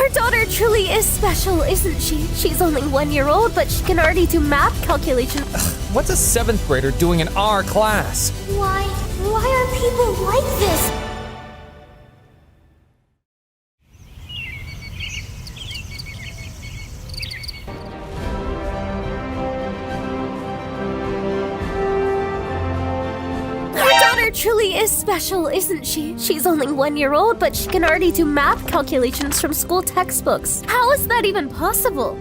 Our daughter truly is special, isn't she? She's only 1 year old, but she can already do math calculations. What's a 7th grader doing in our class? Why are people like this? Truly is special, isn't she? She's only 1 year old, but she can already do math calculations from school textbooks. How is that even possible?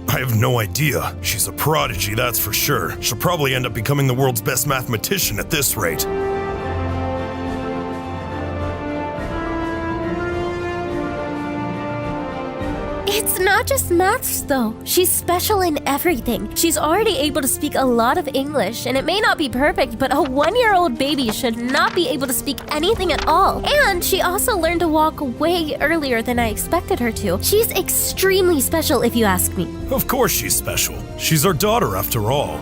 I have no idea. She's a prodigy, that's for sure. She'll probably end up becoming the world's best mathematician at this rate. It's not just maths, though. She's special in everything. She's already able to speak a lot of English, and it may not be perfect, but a 1-year-old baby should not be able to speak anything at all. And she also learned to walk way earlier than I expected her to. She's extremely special, if you ask me. Of course she's special. She's our daughter, after all.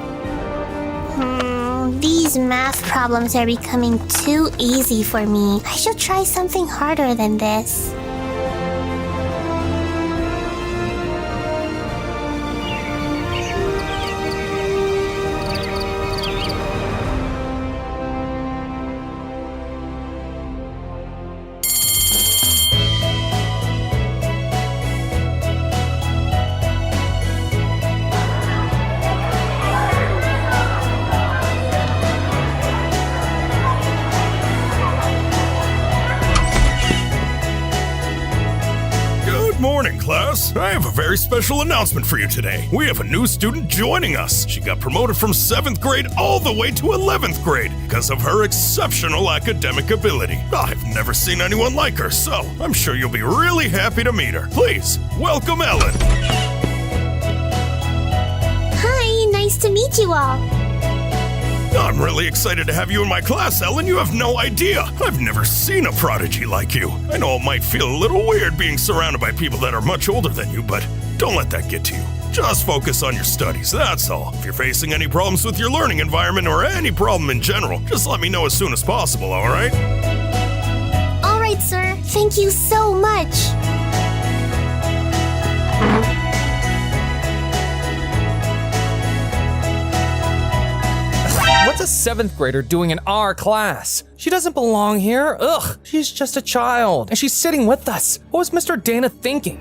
These math problems are becoming too easy for me. I should try something harder than this. Morning, class. I have a very special announcement for you today. We have a new student joining us. She got promoted from 7th grade all the way to 11th grade because of her exceptional academic ability. I've never seen anyone like her, so I'm sure you'll be really happy to meet her. Please, welcome Ellen. Hi, nice to meet you all. I'm really excited to have you in my class, Ellen. You have no idea. I've never seen a prodigy like you. I know it might feel a little weird being surrounded by people that are much older than you, but don't let that get to you. Just focus on your studies, that's all. If you're facing any problems with your learning environment or any problem in general, just let me know as soon as possible, all right? All right, sir. Thank you so much. What's a 7th grader doing in our class? She doesn't belong here. Ugh, she's just a child, and she's sitting with us. What was Mr. Dana thinking?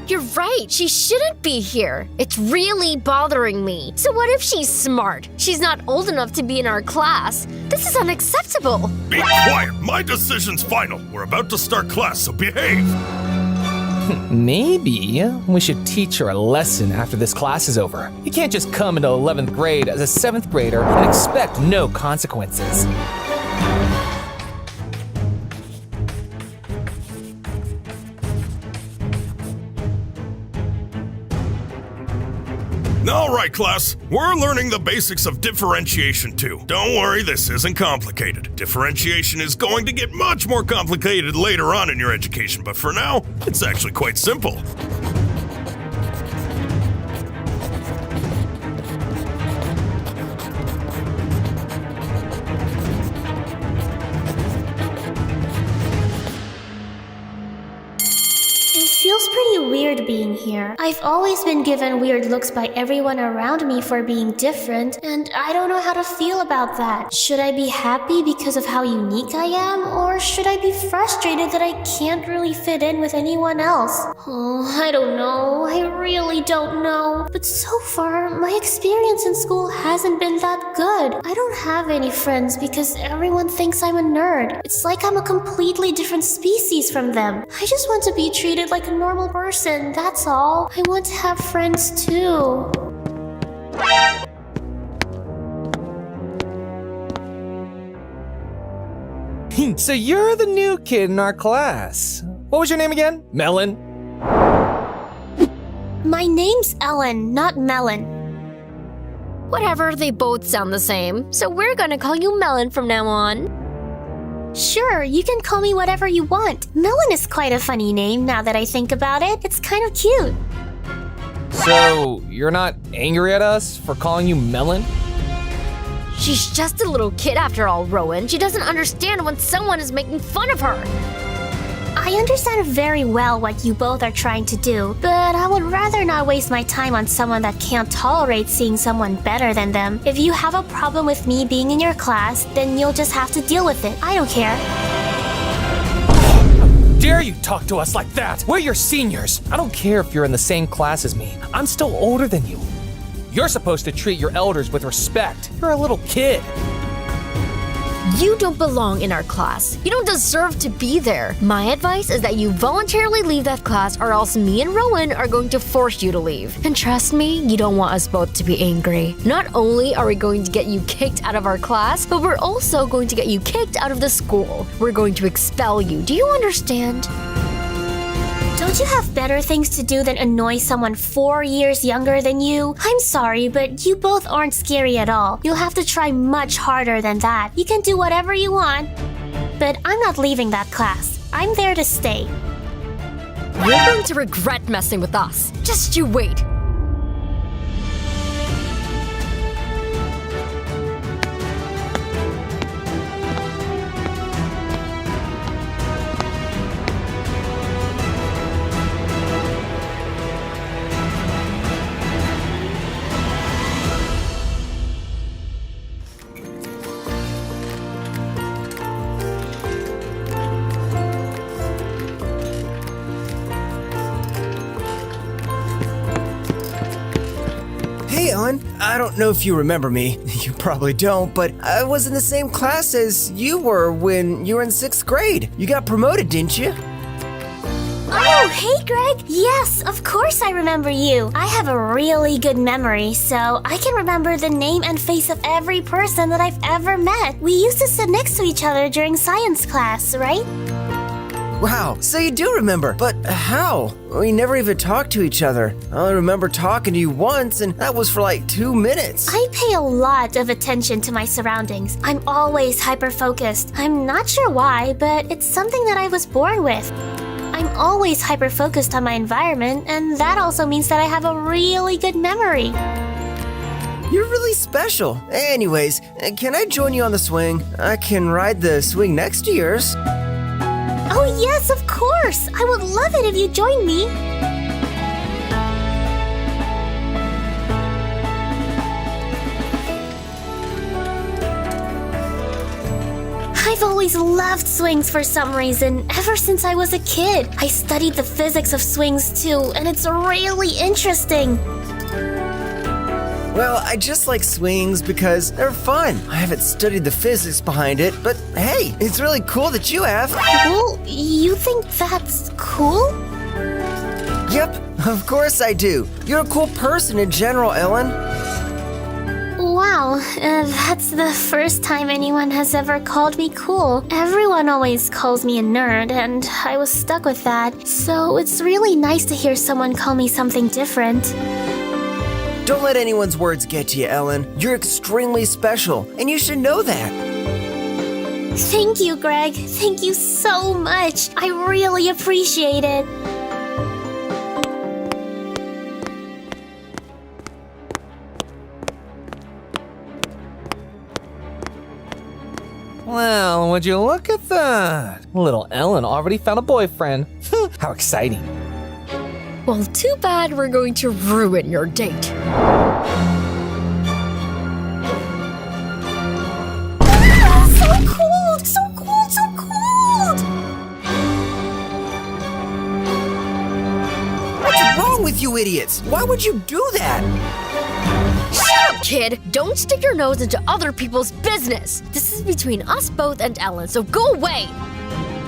You're right, she shouldn't be here. It's really bothering me. So what if she's smart? She's not old enough to be in our class. This is unacceptable. Be quiet, my decision's final. We're about to start class, so behave. Maybe we should teach her a lesson after this class is over. You can't just come into 11th grade as a 7th grader and expect no consequences. All right, class. We're learning the basics of differentiation too. Don't worry, this isn't complicated. Differentiation is going to get much more complicated later on in your education, but for now, it's actually quite simple. Feels pretty weird being here. I've always been given weird looks by everyone around me for being different, and I don't know how to feel about that. Should I be happy because of how unique I am, or should I be frustrated that I can't really fit in with anyone else? Oh, I don't know. I really don't know. But so far, my experience in school hasn't been that good. I don't have any friends because everyone thinks I'm a nerd. It's like I'm a completely different species from them. I just want to be treated like a normal person, that's all. I want to have friends too. So you're the new kid in our class. What was your name again? Melon? My name's Ellen, not Melon. Whatever, they both sound the same. So we're gonna call you Melon from now on. Sure, you can call me whatever you want. Melon is quite a funny name now that I think about it. It's kind of cute. So you're not angry at us for calling you Melon? She's just a little kid after all, Rowan. She doesn't understand when someone is making fun of her. I understand very well what you both are trying to do, but I would rather not waste my time on someone that can't tolerate seeing someone better than them. If you have a problem with me being in your class, then you'll just have to deal with it. I don't care. Dare you talk to us like that? We're your seniors. I don't care if you're in the same class as me. I'm still older than you. You're supposed to treat your elders with respect. You're a little kid. You don't belong in our class. You don't deserve to be there. My advice is that you voluntarily leave that class, or else me and Rowan are going to force you to leave. And trust me, you don't want us both to be angry. Not only are we going to get you kicked out of our class, but we're also going to get you kicked out of the school. We're going to expel you. Do you understand? Don't you have better things to do than annoy someone 4 years younger than you? I'm sorry, but you both aren't scary at all. You'll have to try much harder than that. You can do whatever you want. But I'm not leaving that class. I'm there to stay. You're going to regret messing with us. Just you wait. Hey, Ellen. I don't know if you remember me. You probably don't, but I was in the same class as you were when you were in 6th grade. You got promoted, didn't you? Oh, hey, Greg. Yes, of course I remember you. I have a really good memory, so I can remember the name and face of every person that I've ever met. We used to sit next to each other during science class, right? Wow, so you do remember. But how? We never even talked to each other. I only remember talking to you once, and that was for like 2 minutes. I pay a lot of attention to my surroundings. I'm always hyper-focused. I'm not sure why, but it's something that I was born with. I'm always hyper-focused on my environment, and that also means that I have a really good memory. You're really special. Anyways, can I join you on the swing? I can ride the swing next to yours. Oh yes, of course! I would love it if you joined me. I've always loved swings for some reason, ever since I was a kid. I studied the physics of swings too, and it's really interesting. Well, I just like swings because they're fun. I haven't studied the physics behind it, but hey, it's really cool that you have. Well, you think that's cool? Yep, of course I do. You're a cool person in general, Ellen. Wow, that's the first time anyone has ever called me cool. Everyone always calls me a nerd, and I was stuck with that. So it's really nice to hear someone call me something different. Don't let anyone's words get to you, Ellen. You're extremely special, and you should know that. Thank you, Greg. Thank you so much. I really appreciate it. Well, would you look at that? Little Ellen already found a boyfriend. How exciting. Well, too bad we're going to ruin your date. Ah, so cold! So cold! So cold! What's wrong with you idiots? Why would you do that? Shut up, kid! Don't stick your nose into other people's business! This is between us both and Ellen, so go away!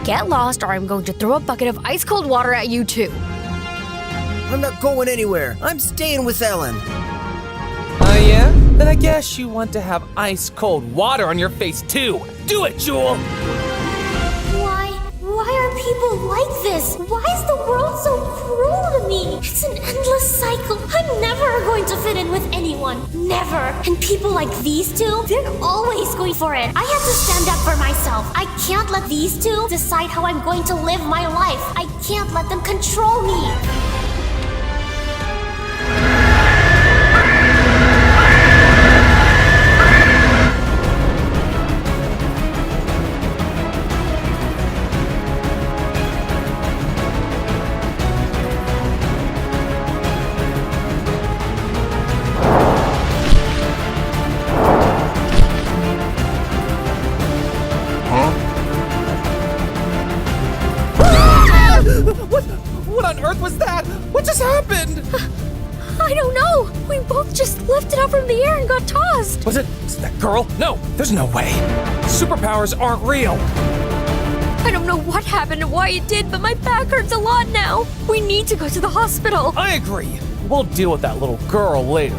Get lost, or I'm going to throw a bucket of ice-cold water at you too. I'm not going anywhere. I'm staying with Ellen. Oh yeah? Then I guess you want to have ice-cold water on your face too. Do it, Jewel! Why are people like this? Why is the world so cruel to me? It's an endless cycle. I'm never going to fit in with anyone. Never. And people like these two, they're always going for it. I have to stand up for myself. I can't let these two decide how I'm going to live my life. I can't let them control me. on earth was that? What just happened? I don't know. We both just lifted up from the air and got tossed. Was it that girl? No, there's no way. Superpowers aren't real. I don't know what happened and why it did, but my back hurts a lot now. We need to go to the hospital. I agree. We'll deal with that little girl later.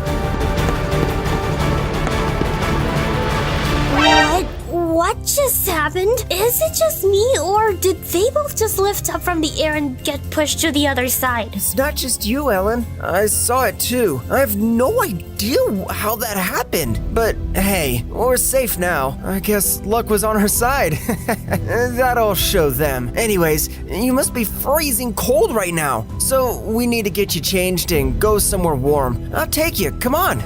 What just happened? Is it just me, or did they both just lift up from the air and get pushed to the other side? It's not just you, Ellen. I saw it too. I have no idea how that happened. But hey, we're safe now. I guess luck was on our side. That'll show them. Anyways, you must be freezing cold right now. So we need to get you changed and go somewhere warm. I'll take you. Come on.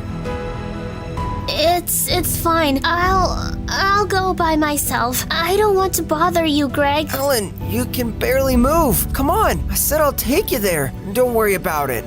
It's fine. I'll go by myself. I don't want to bother you, Greg. Ellen, you can barely move. Come on. I said I'll take you there. Don't worry about it.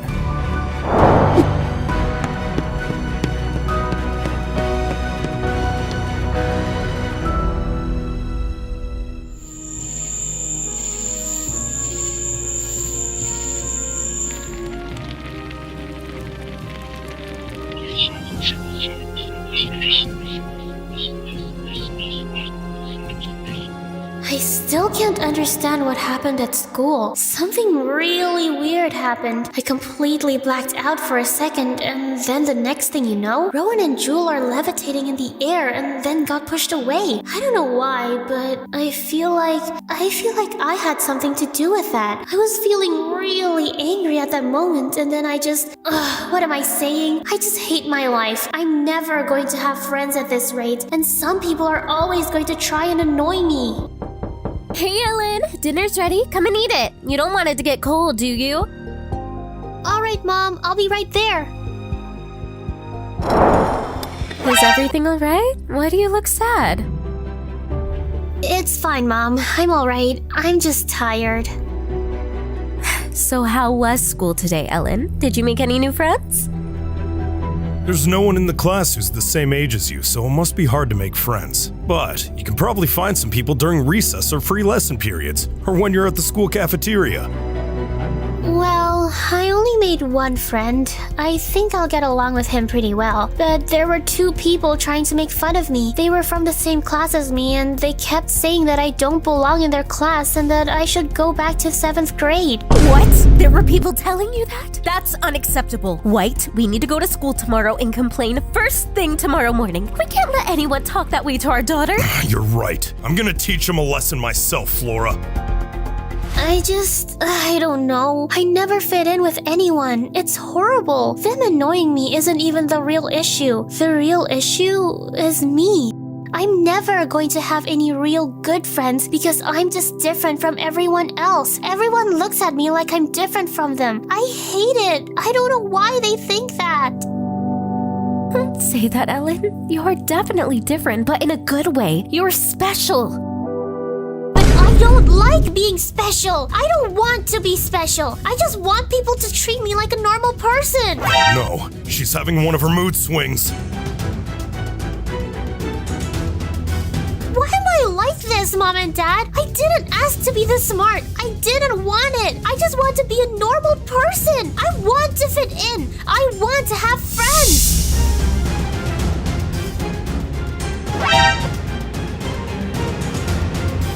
I still can't understand what happened at school. Something really weird happened. I completely blacked out for a second, and then the next thing you know, Rowan and Jewel are levitating in the air and then got pushed away. I don't know why, but I feel like I had something to do with that. I was feeling really angry at that moment, and then what am I saying? I just hate my life. I'm never going to have friends at this rate, and some people are always going to try and annoy me. Hey, Ellen, dinner's ready. Come and eat it. You don't want it to get cold, do you? All right, Mom, I'll be right there. Is everything all right? Why do you look sad? It's fine, Mom. I'm all right. I'm just tired. So how was school today, Ellen? Did you make any new friends? There's no one in the class who's the same age as you, so it must be hard to make friends. But you can probably find some people during recess or free lesson periods, or when you're at the school cafeteria. Well, I only made one friend. I think I'll get along with him pretty well. But there were two people trying to make fun of me. They were from the same class as me, and they kept saying that I don't belong in their class and that I should go back to 7th grade. What? There were people telling you that? That's unacceptable. White, we need to go to school tomorrow and complain first thing tomorrow morning. We can't let anyone talk that way to our daughter. You're right. I'm gonna teach him a lesson myself, Flora. I don't know. I never fit in with anyone. It's horrible. Them annoying me isn't even the real issue. The real issue is me. I'm never going to have any real good friends because I'm just different from everyone else. Everyone looks at me like I'm different from them. I hate it. I don't know why they think that. Don't say that, Ellen. You're definitely different, but in a good way. You're special. I don't like being special. I don't want to be special. I just want people to treat me like a normal person. No, she's having one of her mood swings. Why am I like this, Mom and Dad? I didn't ask to be this smart. I didn't want it. I just want to be a normal person. I want to fit in. I want to have friends.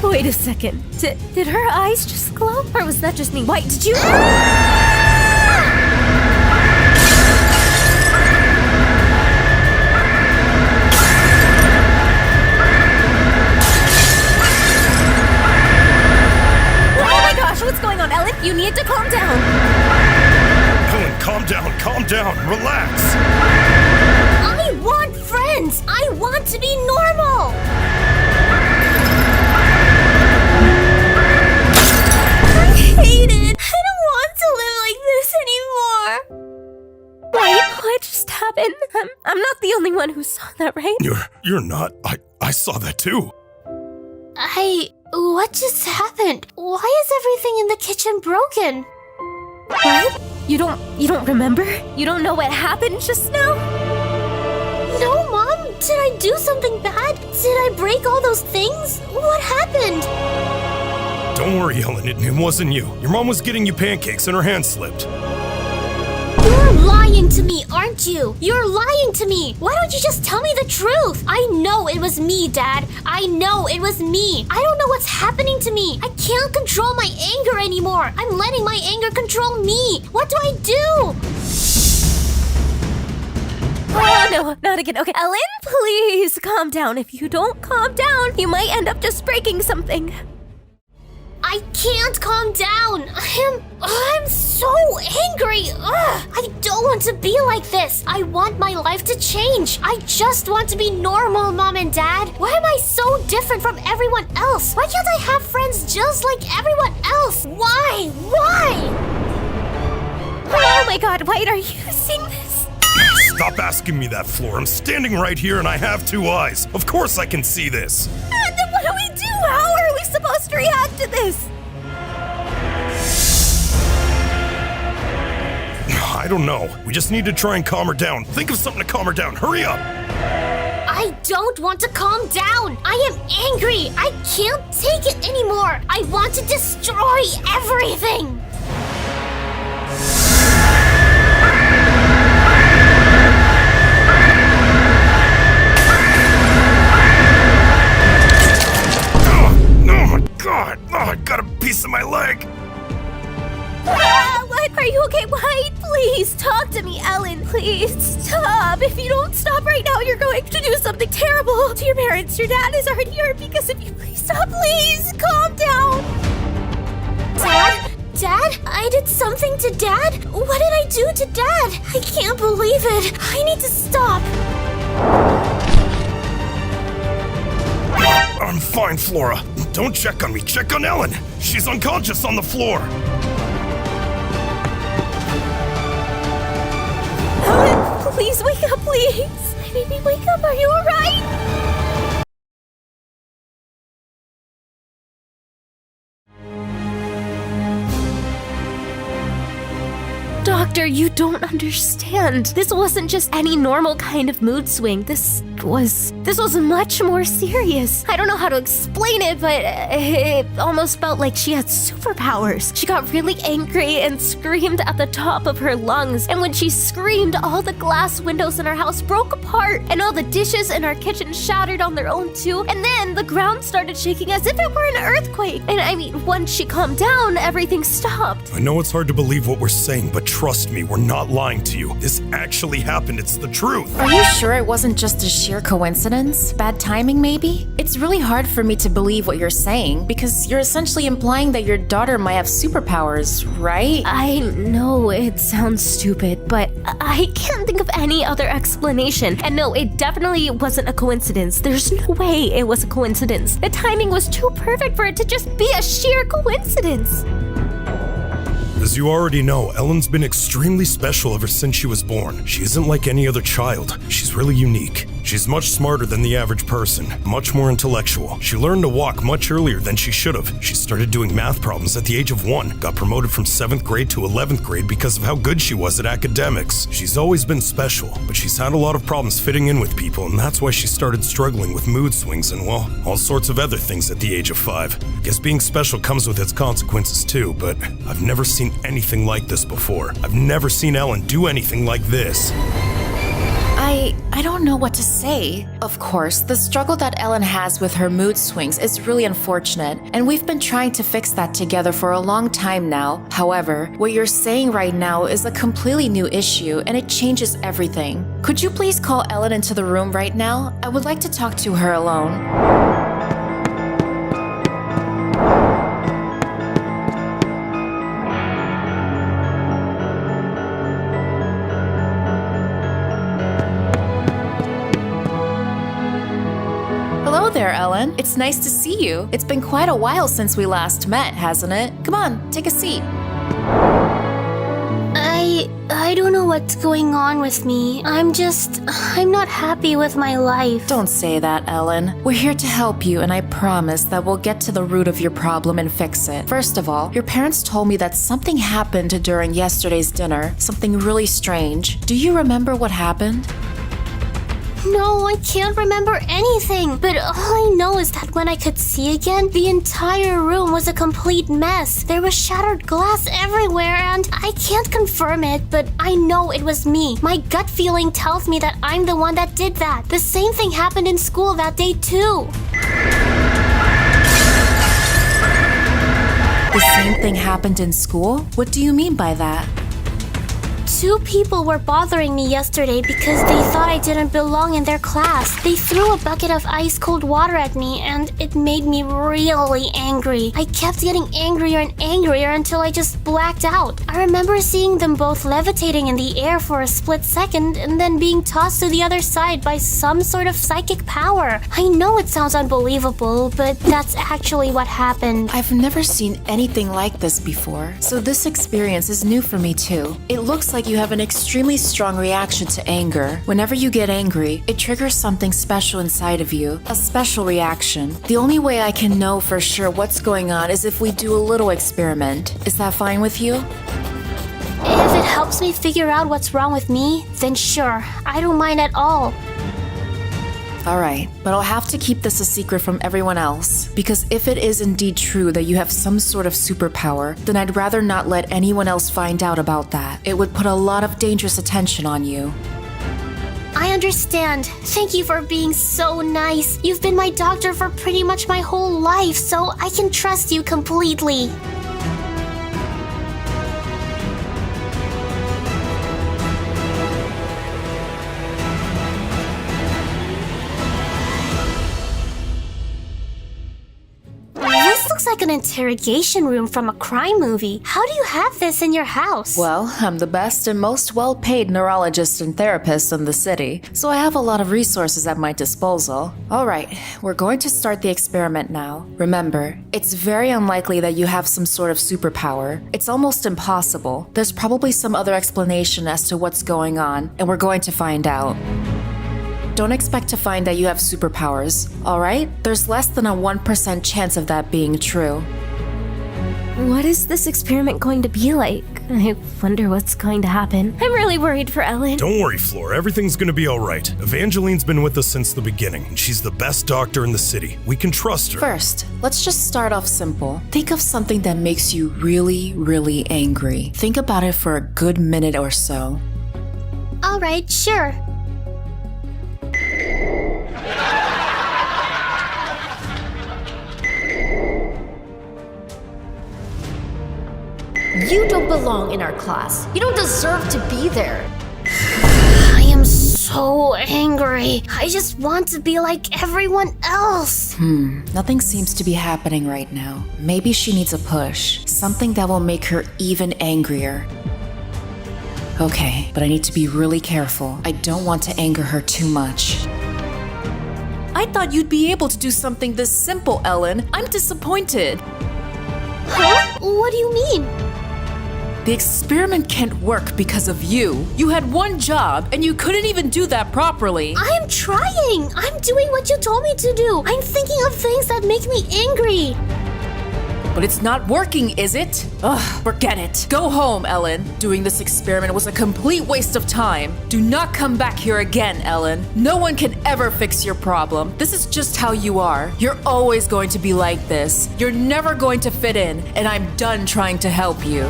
Wait a second. Did her eyes just glow? Or was that just me? White, did you... Oh my gosh, what's going on, Ellen? You need to calm down. Ellen, calm down, relax. I want friends. I want to be normal. I hate it. I don't want to live like this anymore. Wait, what just happened? I'm not the only one who saw that, right? You're not. I saw that too. What just happened? Why is everything in the kitchen broken? What? You don't remember? You don't know what happened just now? No, Mom. Did I do something bad? Did I break all those things? What happened? Don't worry, Ellen, it wasn't you. Your mom was getting you pancakes and her hand slipped. You're lying to me, aren't you? You're lying to me. Why don't you just tell me the truth? I know it was me, Dad. I know it was me. I don't know what's happening to me. I can't control my anger anymore. I'm letting my anger control me. What do I do? Oh no, not again. Okay, Ellen, please calm down. If you don't calm down, you might end up just breaking something. I can't calm down. I'm so angry. Ugh. I don't want to be like this. I want my life to change. I just want to be normal, Mom and Dad. Why am I so different from everyone else? Why can't I have friends just like everyone else? Why? Oh my god, White, are you seeing this? Stop asking me that, Floor. I'm standing right here and I have 2 eyes. Of course I can see this. Then what do we do? How are we supposed to react to this? I don't know. We just need to try and calm her down. Think of something to calm her down. Hurry up! I don't want to calm down. I am angry. I can't take it anymore. I want to destroy everything. Oh my god! Oh, I got a piece of my leg! What? Are you okay, White? Please talk to me, Ellen. Please stop. If you don't stop right now, you're going to do something terrible to your parents. Your dad is already hurt because of you. Please stop. Please calm down. Dad? I did something to Dad? What did I do to Dad? I can't believe it. I need to stop. I'm fine, Flora. Don't check on me. Check on Ellen. She's unconscious on the floor. Ellen, please wake up, please. Baby, wake up. Are you alright? Doctor, you don't understand. This wasn't just any normal kind of mood swing. This was much more serious. I don't know how to explain it, but it almost felt like she had superpowers. She got really angry and screamed at the top of her lungs. And when she screamed, all the glass windows in our house broke apart, and all the dishes in our kitchen shattered on their own too. And then the ground started shaking as if it were an earthquake. And I mean, once she calmed down, everything stopped. I know it's hard to believe what we're saying, but trust me, we're not lying to you. This actually happened. It's the truth. Are you sure it wasn't just a sheer coincidence? Bad timing, maybe? It's really hard for me to believe what you're saying because you're essentially implying that your daughter might have superpowers, right? I know it sounds stupid, but I can't think of any other explanation. And no, it definitely wasn't a coincidence. There's no way it was a coincidence. The timing was too perfect for it to just be a sheer coincidence. As you already know, Ellen's been extremely special ever since she was born. She isn't like any other child. She's really unique. She's much smarter than the average person, much more intellectual. She learned to walk much earlier than she should have. She started doing math problems at the age of 1, got promoted from 7th grade to 11th grade because of how good she was at academics. She's always been special, but she's had a lot of problems fitting in with people, and that's why she started struggling with mood swings and, well, all sorts of other things at the age of 5. Guess being special comes with its consequences too, but I've never seen anything like this before. I've never seen Ellen do anything like this. I don't know what to say. Of course, the struggle that Ellen has with her mood swings is really unfortunate, and we've been trying to fix that together for a long time now. However, what you're saying right now is a completely new issue, and it changes everything. Could you please call Ellen into the room right now? I would like to talk to her alone. Hello there, Ellen. It's nice to see you. It's been quite a while since we last met, hasn't it? Come on, take a seat. I don't know what's going on with me. I'm not happy with my life. Don't say that, Ellen. We're here to help you, and I promise that we'll get to the root of your problem and fix it. First of all, your parents told me that something happened during yesterday's dinner, something really strange. Do you remember what happened? No, I can't remember anything. But all I know is that when I could see again, the entire room was a complete mess. There was shattered glass everywhere, and I can't confirm it, but I know it was me. My gut feeling tells me that I'm the one that did that. The same thing happened in school that day too. The same thing happened in school? What do you mean by that? 2 people were bothering me yesterday because they thought I didn't belong in their class. They threw a bucket of ice cold water at me and it made me really angry. I kept getting angrier and angrier until I just blacked out. I remember seeing them both levitating in the air for a split second and then being tossed to the other side by some sort of psychic power. I know it sounds unbelievable, but that's actually what happened. I've never seen anything like this before, so this experience is new for me too. It looks like you have an extremely strong reaction to anger. Whenever you get angry, it triggers something special inside of you, a special reaction. The only way I can know for sure what's going on is if we do a little experiment. Is that fine with you? If it helps me figure out what's wrong with me, then sure, I don't mind at all. Alright, but I'll have to keep this a secret from everyone else, because if it is indeed true that you have some sort of superpower, then I'd rather not let anyone else find out about that. It would put a lot of dangerous attention on you. I understand. Thank you for being so nice. You've been my doctor for pretty much my whole life, so I can trust you completely. Looks like an interrogation room from a crime movie. How do you have this in your house? Well, I'm the best and most well-paid neurologist and therapist in the city, so I have a lot of resources at my disposal. Alright, we're going to start the experiment now. Remember, it's very unlikely that you have some sort of superpower. It's almost impossible. There's probably some other explanation as to what's going on, and we're going to find out. Don't expect to find that you have superpowers, alright? There's less than a 1% chance of that being true. What is this experiment going to be like? I wonder what's going to happen. I'm really worried for Ellen. Don't worry, Flora. Everything's gonna be alright. Evangeline's been with us since the beginning, and she's the best doctor in the city. We can trust her. First, let's just start off simple. Think of something that makes you really, really angry. Think about it for a good minute or so. Alright, sure. You don't belong in our class. You don't deserve to be there. I am so angry. I just want to be like everyone else. Nothing seems to be happening right now. Maybe she needs a push. Something that will make her even angrier. Okay, but I need to be really careful. I don't want to anger her too much. I thought you'd be able to do something this simple, Ellen. I'm disappointed. Huh? What do you mean? The experiment can't work because of you. You had one job, and you couldn't even do that properly. I am trying. I'm doing what you told me to do. I'm thinking of things that make me angry. But it's not working, is it? Ugh, forget it. Go home, Ellen. Doing this experiment was a complete waste of time. Do not come back here again, Ellen. No one can ever fix your problem. This is just how you are. You're always going to be like this. You're never going to fit in, and I'm done trying to help you.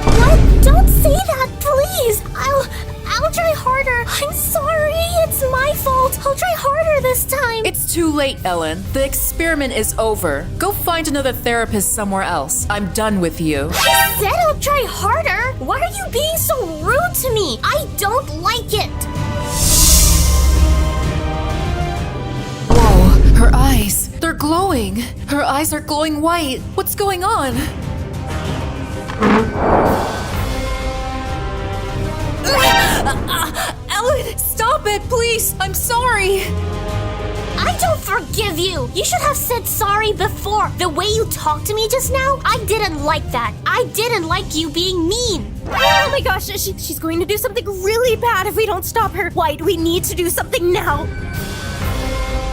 What? Don't say that, please. I'll try harder. I'm sorry. It's my fault. I'll try harder this time. It's too late, Ellen. The experiment is over. Go find another therapist somewhere else. I'm done with you. I said I'll try harder. Why are you being so rude to me? I don't like it. Whoa, her eyes. They're glowing. Her eyes are glowing white. What's going on? Ellen, stop it, please! I'm sorry! I don't forgive you! You should have said sorry before. The way you talked to me just now, I didn't like that. I didn't like you being mean. Oh my gosh, she's going to do something really bad if we don't stop her. White, we need to do something now.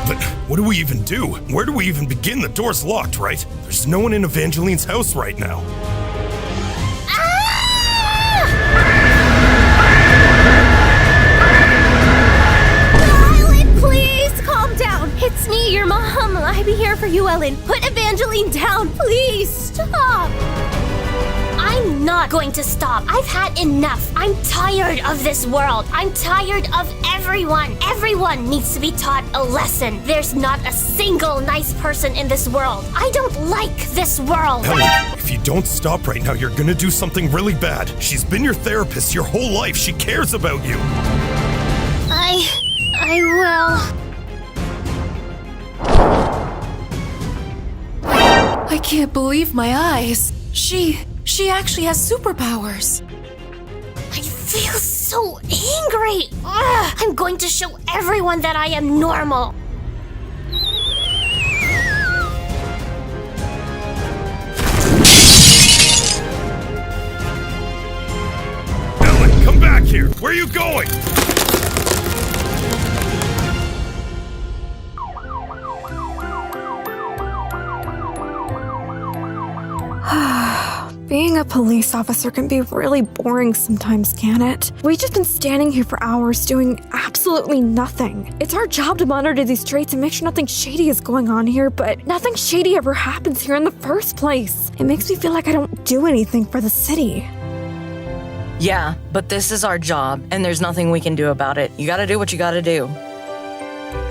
But what do we even do? Where do we even begin? The door's locked, right? There's no one in Evangeline's house right now. Ellen, put Evangeline down. Please stop. I'm not going to stop. I've had enough. I'm tired of this world. I'm tired of everyone. Everyone needs to be taught a lesson. There's not a single nice person in this world. I don't like this world. Ellen, if you don't stop right now, you're gonna do something really bad. She's been your therapist your whole life. She cares about you. I will. I can't believe my eyes. She actually has superpowers. I feel so angry. Ugh, I'm going to show everyone that I am normal. Ellen, come back here. Where are you going? Being a police officer can be really boring sometimes, can it? We've just been standing here for hours doing absolutely nothing. It's our job to monitor these streets and make sure nothing shady is going on here, but nothing shady ever happens here in the first place. It makes me feel like I don't do anything for the city. Yeah, but this is our job, and there's nothing we can do about it. You gotta do what you gotta do.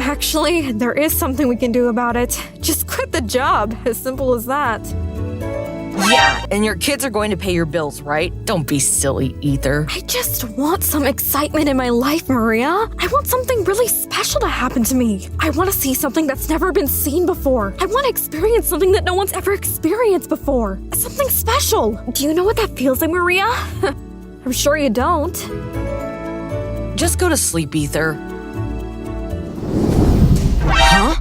Actually, there is something we can do about it. Just quit the job, as simple as that. Yeah, and your kids are going to pay your bills, right? Don't be silly, Ether. I just want some excitement in my life, Maria. I want something really special to happen to me. I want to see something that's never been seen before. I want to experience something that no one's ever experienced before. Something special. Do you know what that feels like, Maria? I'm sure you don't. Just go to sleep, Ether. Huh?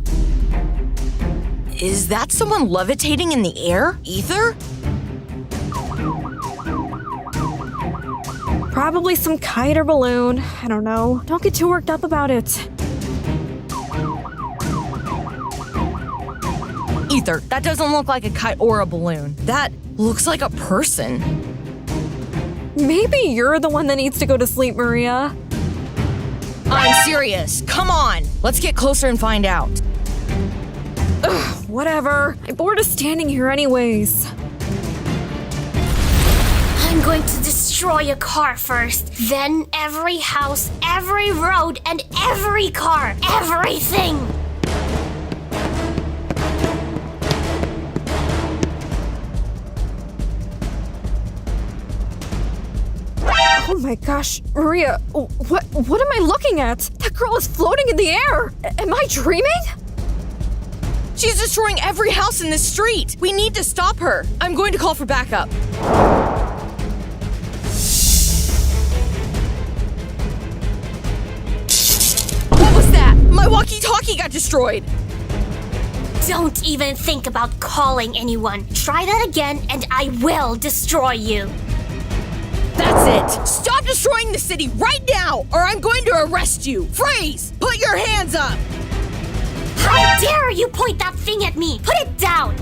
Is that someone levitating in the air? Ether? Probably some kite or balloon. I don't know. Don't get too worked up about it. Ether, that doesn't look like a kite or a balloon. That looks like a person. Maybe you're the one that needs to go to sleep, Maria. I'm serious. Come on. Let's get closer and find out. Ugh, whatever. I'm bored of standing here anyways. I'm going to destroy a car first. Then every house, every road, and every car. Everything! Oh my gosh, Maria, what am I looking at? That girl is floating in the air. Am I dreaming? She's destroying every house in this street. We need to stop her. I'm going to call for backup. What was that? My walkie-talkie got destroyed. Don't even think about calling anyone. Try that again and I will destroy you. That's it. Stop destroying the city right now, or I'm going to arrest you. Freeze! Put your hands up. How dare you point that thing at me? Put it down!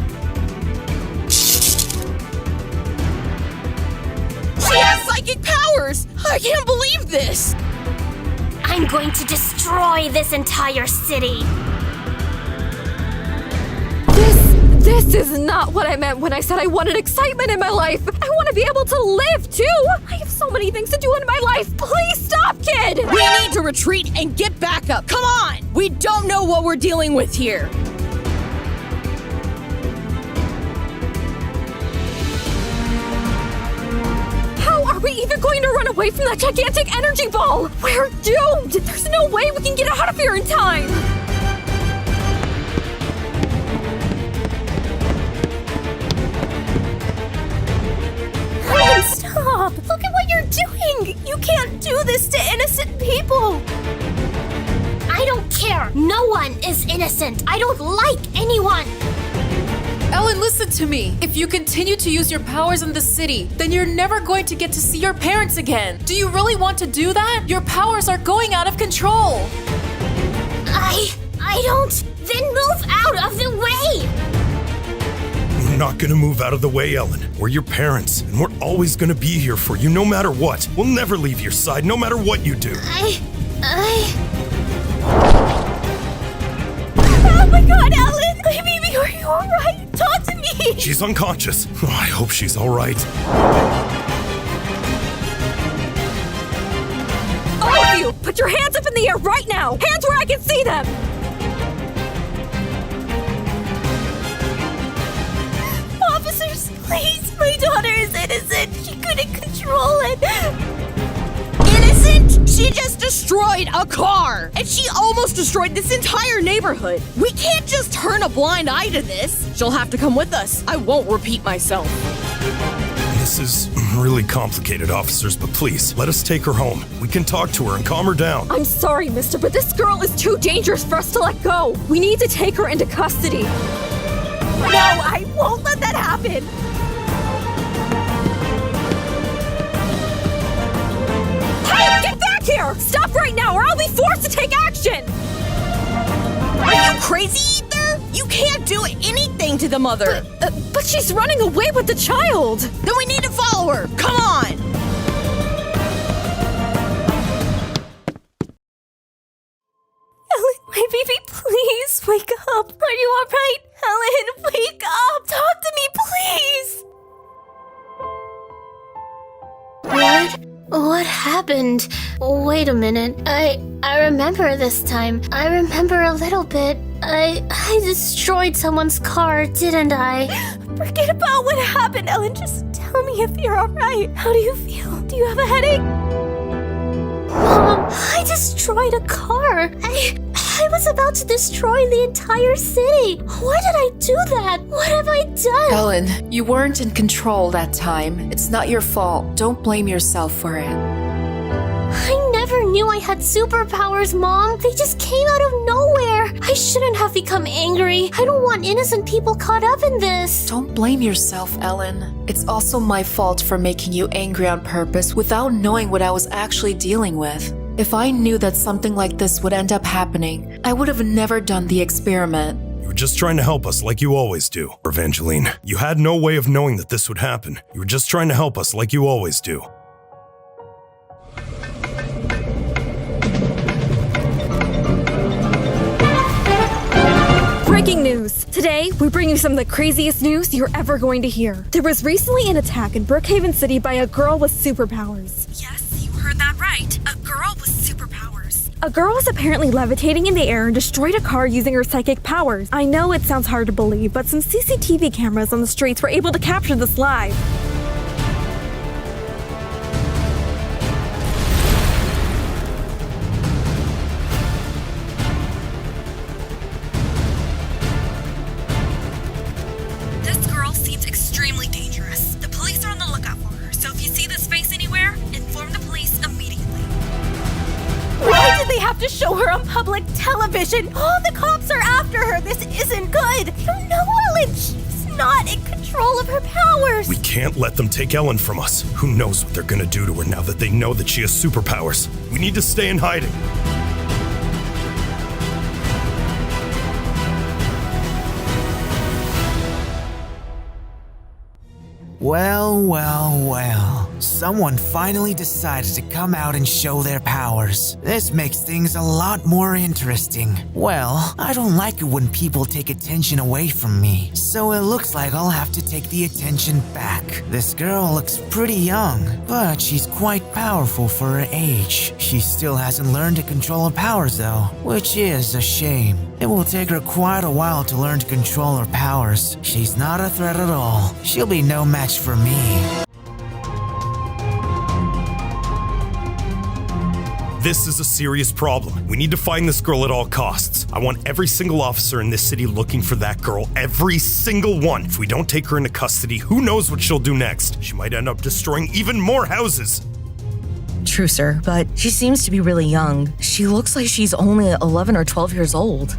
She has psychic powers! I can't believe this! I'm going to destroy this entire city. This is not what I meant when I said I wanted excitement in my life. I want to be able to live too. I have so many things to do in my life. Please stop, kid! We need to retreat and get back up. Come on! We don't know what we're dealing with here. How are we even going to run away from that gigantic energy ball? We're doomed! There's no way we can get out of here in time! Stop! Look at what you're doing! You can't do this to innocent people! I don't care. No one is innocent. I don't like anyone. Ellen, listen to me. If you continue to use your powers in the city, then you're never going to get to see your parents again. Do you really want to do that? Your powers are going out of control. I don't. Then move out of the way. We're not gonna move out of the way, Ellen. We're your parents, and we're always gonna be here for you no matter what. We'll never leave your side, no matter what you do. Oh my God, Ellen! My baby, are you alright? Talk to me! She's unconscious. Oh, I hope she's all right. All of you, put your hands up in the air right now! Hands where I can see them! Officers, please! My daughter is innocent! She couldn't control it! Innocent? She just destroyed a car! And she almost destroyed this entire neighborhood! We can't just turn a blind eye to this! She'll have to come with us. I won't repeat myself. This is really complicated, officers, but please, let us take her home. We can talk to her and calm her down. I'm sorry, mister, but this girl is too dangerous for us to let go. We need to take her into custody. No, I won't let that happen! Hey, get back here! Stop right now or I'll be forced to take action! Are you crazy, Ether? You can't do anything to the mother! But she's running away with the child! Then we need to follow her! Come on! Ellen, my baby, please wake up! Are you alright? Ellen, wake up! Talk to me, please! What happened? Wait a minute. I remember this time. I remember a little bit. I destroyed someone's car, didn't I? Forget about what happened, Ellen. Just tell me if you're alright. How do you feel? Do you have a headache? Mom, I destroyed a car. I was about to destroy the entire city. Why did I do that? What have I done? Ellen, you weren't in control that time. It's not your fault. Don't blame yourself for it. I never knew I had superpowers, Mom. They just came out of nowhere. I shouldn't have become angry. I don't want innocent people caught up in this. Don't blame yourself, Ellen. It's also my fault for making you angry on purpose without knowing what I was actually dealing with. If I knew that something like this would end up happening, I would have never done the experiment. You were just trying to help us like you always do, Evangeline. You had no way of knowing that this would happen. You were just trying to help us like you always do. Breaking news! Today, we bring you some of the craziest news you're ever going to hear. There was recently an attack in Brookhaven City by a girl with superpowers. Yes, you heard that right. A girl with superpowers. A girl was apparently levitating in the air and destroyed a car using her psychic powers. I know it sounds hard to believe, but some CCTV cameras on the streets were able to capture this live. This girl seems extremely dangerous. The police are on the lookout for her, so if you see this face anywhere, inform the police immediately. Why did they have to show her on public television? All the cops are after her. This isn't good. You don't know, Ellen. She's not in control of her powers. We can't let them take Ellen from us. Who knows what they're gonna do to her now that they know that she has superpowers? We need to stay in hiding. Well. Someone finally decided to come out and show their powers. This makes things a lot more interesting. Well, I don't like it when people take attention away from me, so it looks like I'll have to take the attention back. This girl looks pretty young, but she's quite powerful for her age. She still hasn't learned to control her powers though, which is a shame. It will take her quite a while to learn to control her powers. She's not a threat at all. She'll be no match for me. This is a serious problem. We need to find this girl at all costs. I want every single officer in this city looking for that girl. Every single one. If we don't take her into custody, who knows what she'll do next? She might end up destroying even more houses. True, sir, but she seems to be really young. She looks like she's only 11 or 12 years old.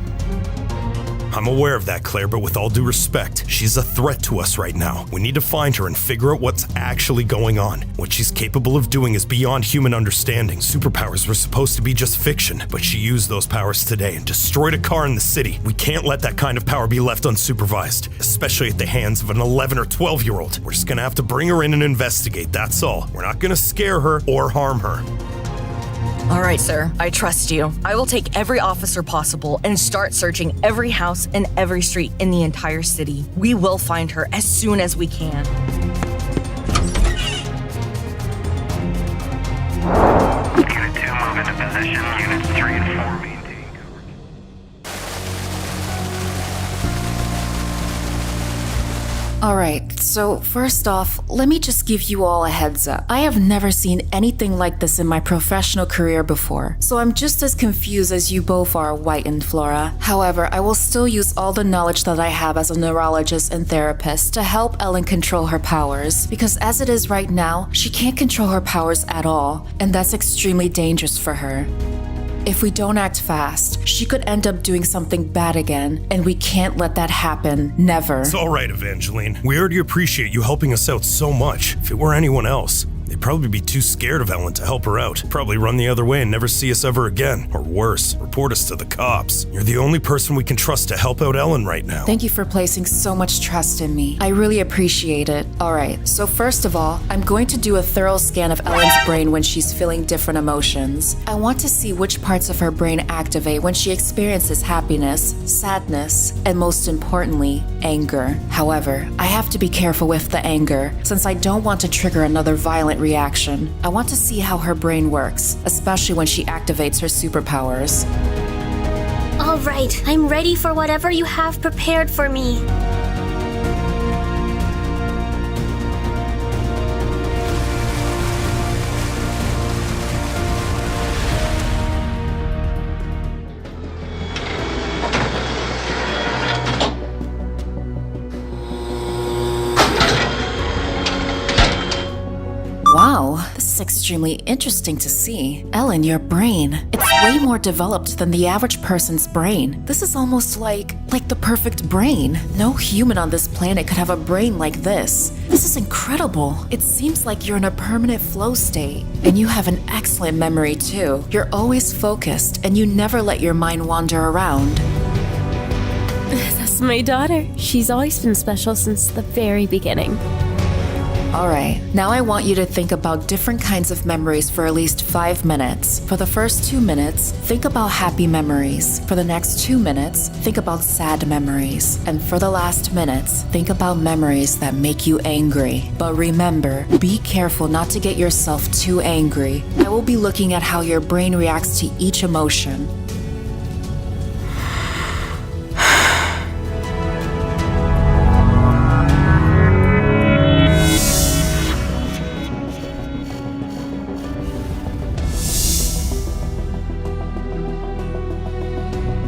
I'm aware of that, Claire, but with all due respect, she's a threat to us right now. We need to find her and figure out what's actually going on. What she's capable of doing is beyond human understanding. Superpowers were supposed to be just fiction, but she used those powers today and destroyed a car in the city. We can't let that kind of power be left unsupervised, especially at the hands of an 11 or 12-year-old. We're just gonna have to bring her in and investigate, that's all. We're not gonna scare her or harm her. All right, sir. I trust you. I will take every officer possible and start searching every house and every street in the entire city. We will find her as soon as we can. Unit 2, move into position. Units 3 and 4, maintain coverage. Alright, so first off, let me just give you all a heads up. I have never seen anything like this in my professional career before, so I'm just as confused as you both are, White and Flora. However, I will still use all the knowledge that I have as a neurologist and therapist to help Ellen control her powers, because as it is right now, she can't control her powers at all, and that's extremely dangerous for her. If we don't act fast, she could end up doing something bad again, and we can't let that happen. Never. It's all right, Evangeline. We already appreciate you helping us out so much. If it were anyone else, they'd probably be too scared of Ellen to help her out. Probably run the other way and never see us ever again. Or worse, report us to the cops. You're the only person we can trust to help out Ellen right now. Thank you for placing so much trust in me. I really appreciate it. Alright, so first of all, I'm going to do a thorough scan of Ellen's brain when she's feeling different emotions. I want to see which parts of her brain activate when she experiences happiness, sadness, and most importantly, anger. However, I have to be careful with the anger, since I don't want to trigger another violent reaction. I want to see how her brain works, especially when she activates her superpowers. All right, I'm ready for whatever you have prepared for me. Wow, this is extremely interesting to see. Ellen, your brain. It's way more developed than the average person's brain. This is almost like the perfect brain. No human on this planet could have a brain like this. This is incredible. It seems like you're in a permanent flow state. And you have an excellent memory too. You're always focused and you never let your mind wander around. That's my daughter. She's always been special since the very beginning. Alright, now I want you to think about different kinds of memories for at least 5 minutes. For the first 2 minutes, think about happy memories. For the next 2 minutes, think about sad memories. And for the last minutes, think about memories that make you angry. But remember, be careful not to get yourself too angry. I will be looking at how your brain reacts to each emotion.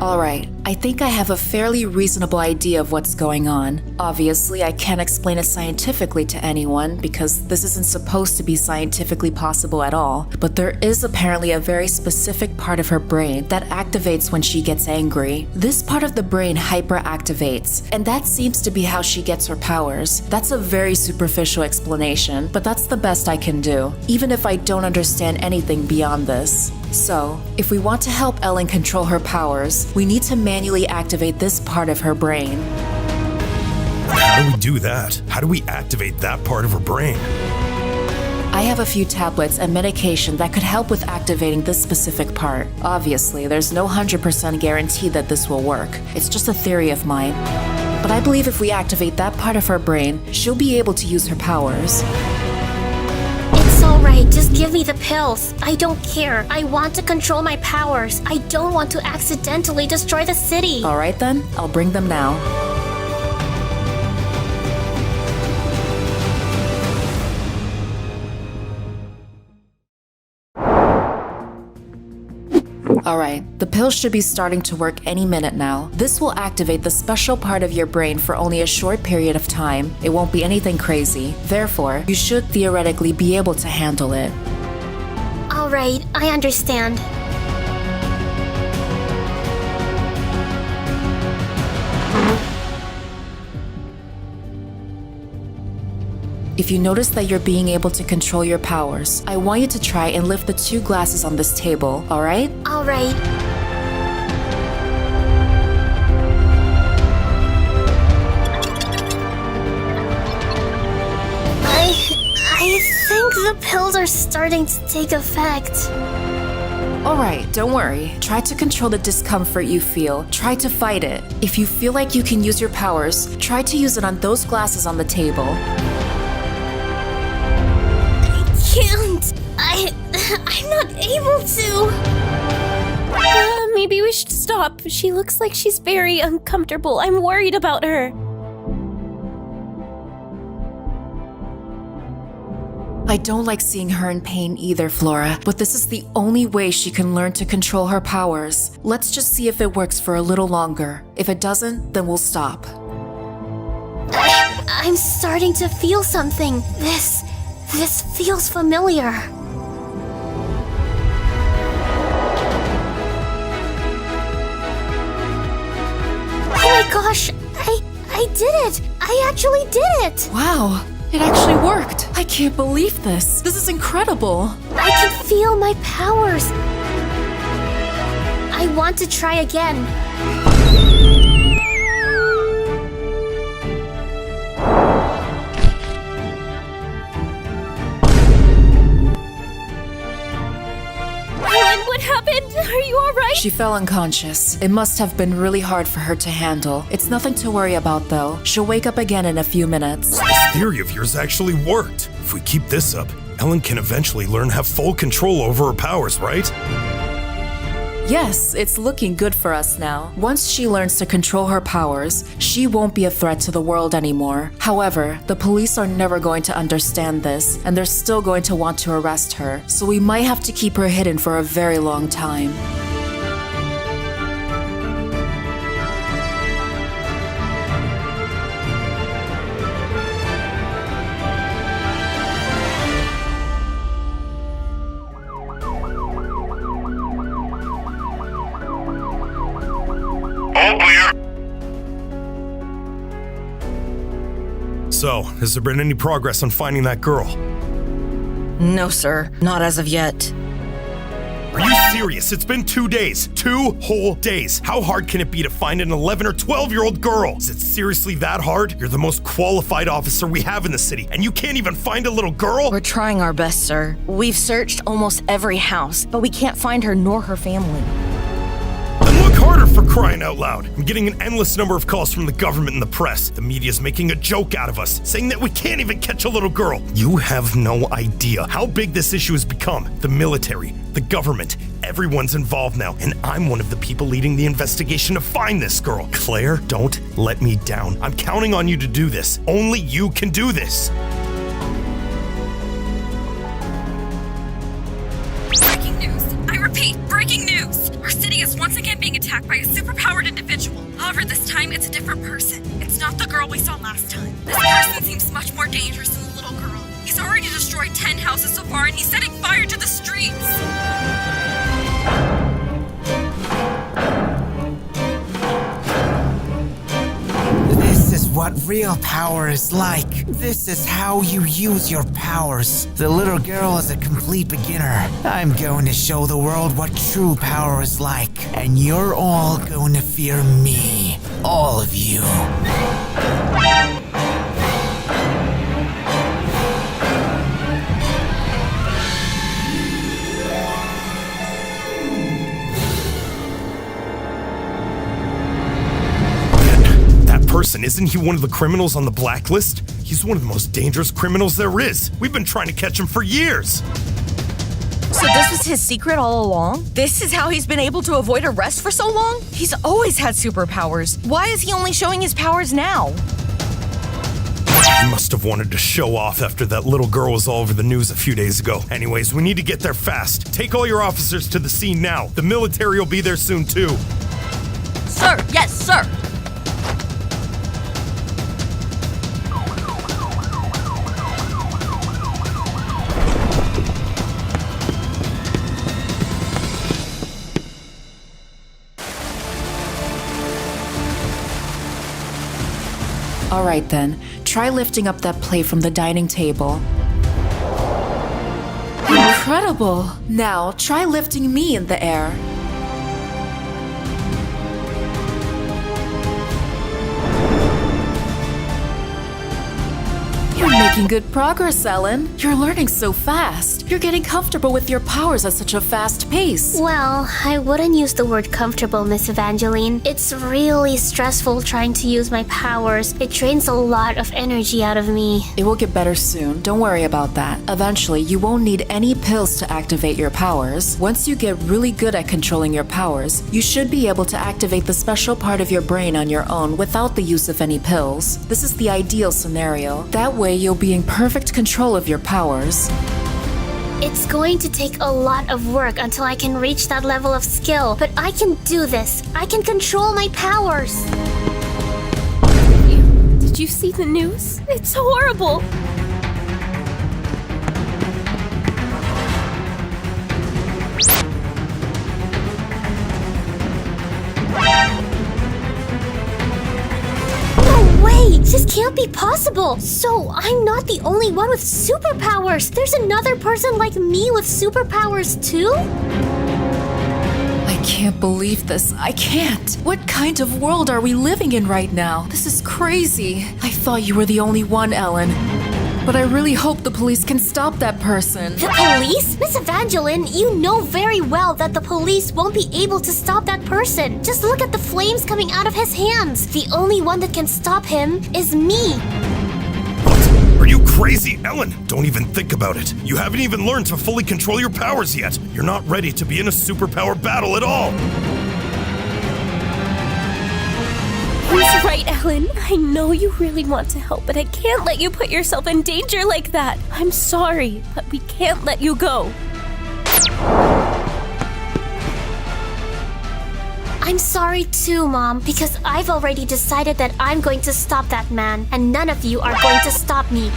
Alright, I think I have a fairly reasonable idea of what's going on. Obviously, I can't explain it scientifically to anyone because this isn't supposed to be scientifically possible at all, but there is apparently a very specific part of her brain that activates when she gets angry. This part of the brain hyperactivates, and that seems to be how she gets her powers. That's a very superficial explanation, but that's the best I can do, even if I don't understand anything beyond this. So, if we want to help Ellen control her powers, we need to manually activate this part of her brain. How do we do that? How do we activate that part of her brain? I have a few tablets and medication that could help with activating this specific part. Obviously, there's no 100% guarantee that this will work. It's just a theory of mine. But I believe if we activate that part of her brain, she'll be able to use her powers. It's alright, just give me the pills. I don't care. I want to control my powers. I don't want to accidentally destroy the city. Alright then, I'll bring them now. Alright, the pills should be starting to work any minute now. This will activate the special part of your brain for only a short period of time. It won't be anything crazy. Therefore, you should theoretically be able to handle it. Alright, I understand. If you notice that you're being able to control your powers, I want you to try and lift the 2 glasses on this table, alright? Alright. I think the pills are starting to take effect. Alright, don't worry. Try to control the discomfort you feel. Try to fight it. If you feel like you can use your powers, try to use it on those glasses on the table. I can't. I'm not able to. Maybe we should stop. She looks like she's very uncomfortable. I'm worried about her. I don't like seeing her in pain either, Flora, but this is the only way she can learn to control her powers. Let's just see if it works for a little longer. If it doesn't, then we'll stop. I'm starting to feel something. This feels familiar. Oh my gosh, I did it! I actually did it! Wow, it actually worked. I can't believe this. This is incredible. I can feel my powers. I want to try again. What happened? Are you alright? She fell unconscious. It must have been really hard for her to handle. It's nothing to worry about though. She'll wake up again in a few minutes. This theory of yours actually worked. If we keep this up, Ellen can eventually learn to have full control over her powers, right? Yes, it's looking good for us now. Once she learns to control her powers, she won't be a threat to the world anymore. However, the police are never going to understand this, and they're still going to want to arrest her, so we might have to keep her hidden for a very long time. So, has there been any progress on finding that girl? No, sir. Not as of yet. Are you serious? It's been 2 days. 2 whole days. How hard can it be to find an 11 or 12-year-old girl? Is it seriously that hard? You're the most qualified officer we have in the city, and you can't even find a little girl? We're trying our best, sir. We've searched almost every house, but we can't find her nor her family. Then look harder, for crying out loud. I'm getting an endless number of calls from the government and the press. The media's making a joke out of us, saying that we can't even catch a little girl. You have no idea how big this issue has become. The military, the government, everyone's involved now, and I'm one of the people leading the investigation to find this girl. Claire, don't let me down. I'm counting on you to do this. Only you can do this. Breaking news. I repeat, breaking news. Our city is once again being attacked by a superpowered individual. However, this time it's a different person. It's not the girl we saw last time. This person seems much more dangerous than the little girl. He's already destroyed 10 houses so far, and he's setting fire to the streets. This is what real power is like. This is how you use your powers. The little girl is a complete beginner. I'm going to show the world what true power is like, and you're all going to fear me. All of you. Person, isn't he one of the criminals on the blacklist? He's one of the most dangerous criminals there is. We've been trying to catch him for years. So this was his secret all along? This is how he's been able to avoid arrest for so long? He's always had superpowers. Why is he only showing his powers now? He must have wanted to show off after that little girl was all over the news a few days ago. Anyways, we need to get there fast. Take all your officers to the scene now. The military will be there soon too. Sir, yes, sir. Alright then, try lifting up that plate from the dining table. Incredible! Now, try lifting me in the air. You're making good progress, Ellen. You're learning so fast. You're getting comfortable with your powers at such a fast pace. Well, I wouldn't use the word comfortable, Miss Evangeline. It's really stressful trying to use my powers. It drains a lot of energy out of me. It will get better soon. Don't worry about that. Eventually, you won't need any pills to activate your powers. Once you get really good at controlling your powers, you should be able to activate the special part of your brain on your own without the use of any pills. This is the ideal scenario. That way, you'll be in perfect control of your powers. It's going to take a lot of work until I can reach that level of skill, but I can do this. I can control my powers. Did you see the news? It's horrible. This can't be possible. So I'm not the only one with superpowers. There's another person like me with superpowers too? I can't believe this. I can't. What kind of world are we living in right now? This is crazy. I thought you were the only one, Ellen. But I really hope the police can stop that person. The police? Miss Evangeline, you know very well that the police won't be able to stop that person. Just look at the flames coming out of his hands. The only one that can stop him is me. What? Are you crazy, Ellen? Don't even think about it. You haven't even learned to fully control your powers yet. You're not ready to be in a superpower battle at all. He's right, Ellen. I know you really want to help, but I can't let you put yourself in danger like that. I'm sorry, but we can't let you go. I'm sorry too, Mom, because I've already decided that I'm going to stop that man, and none of you are going to stop me.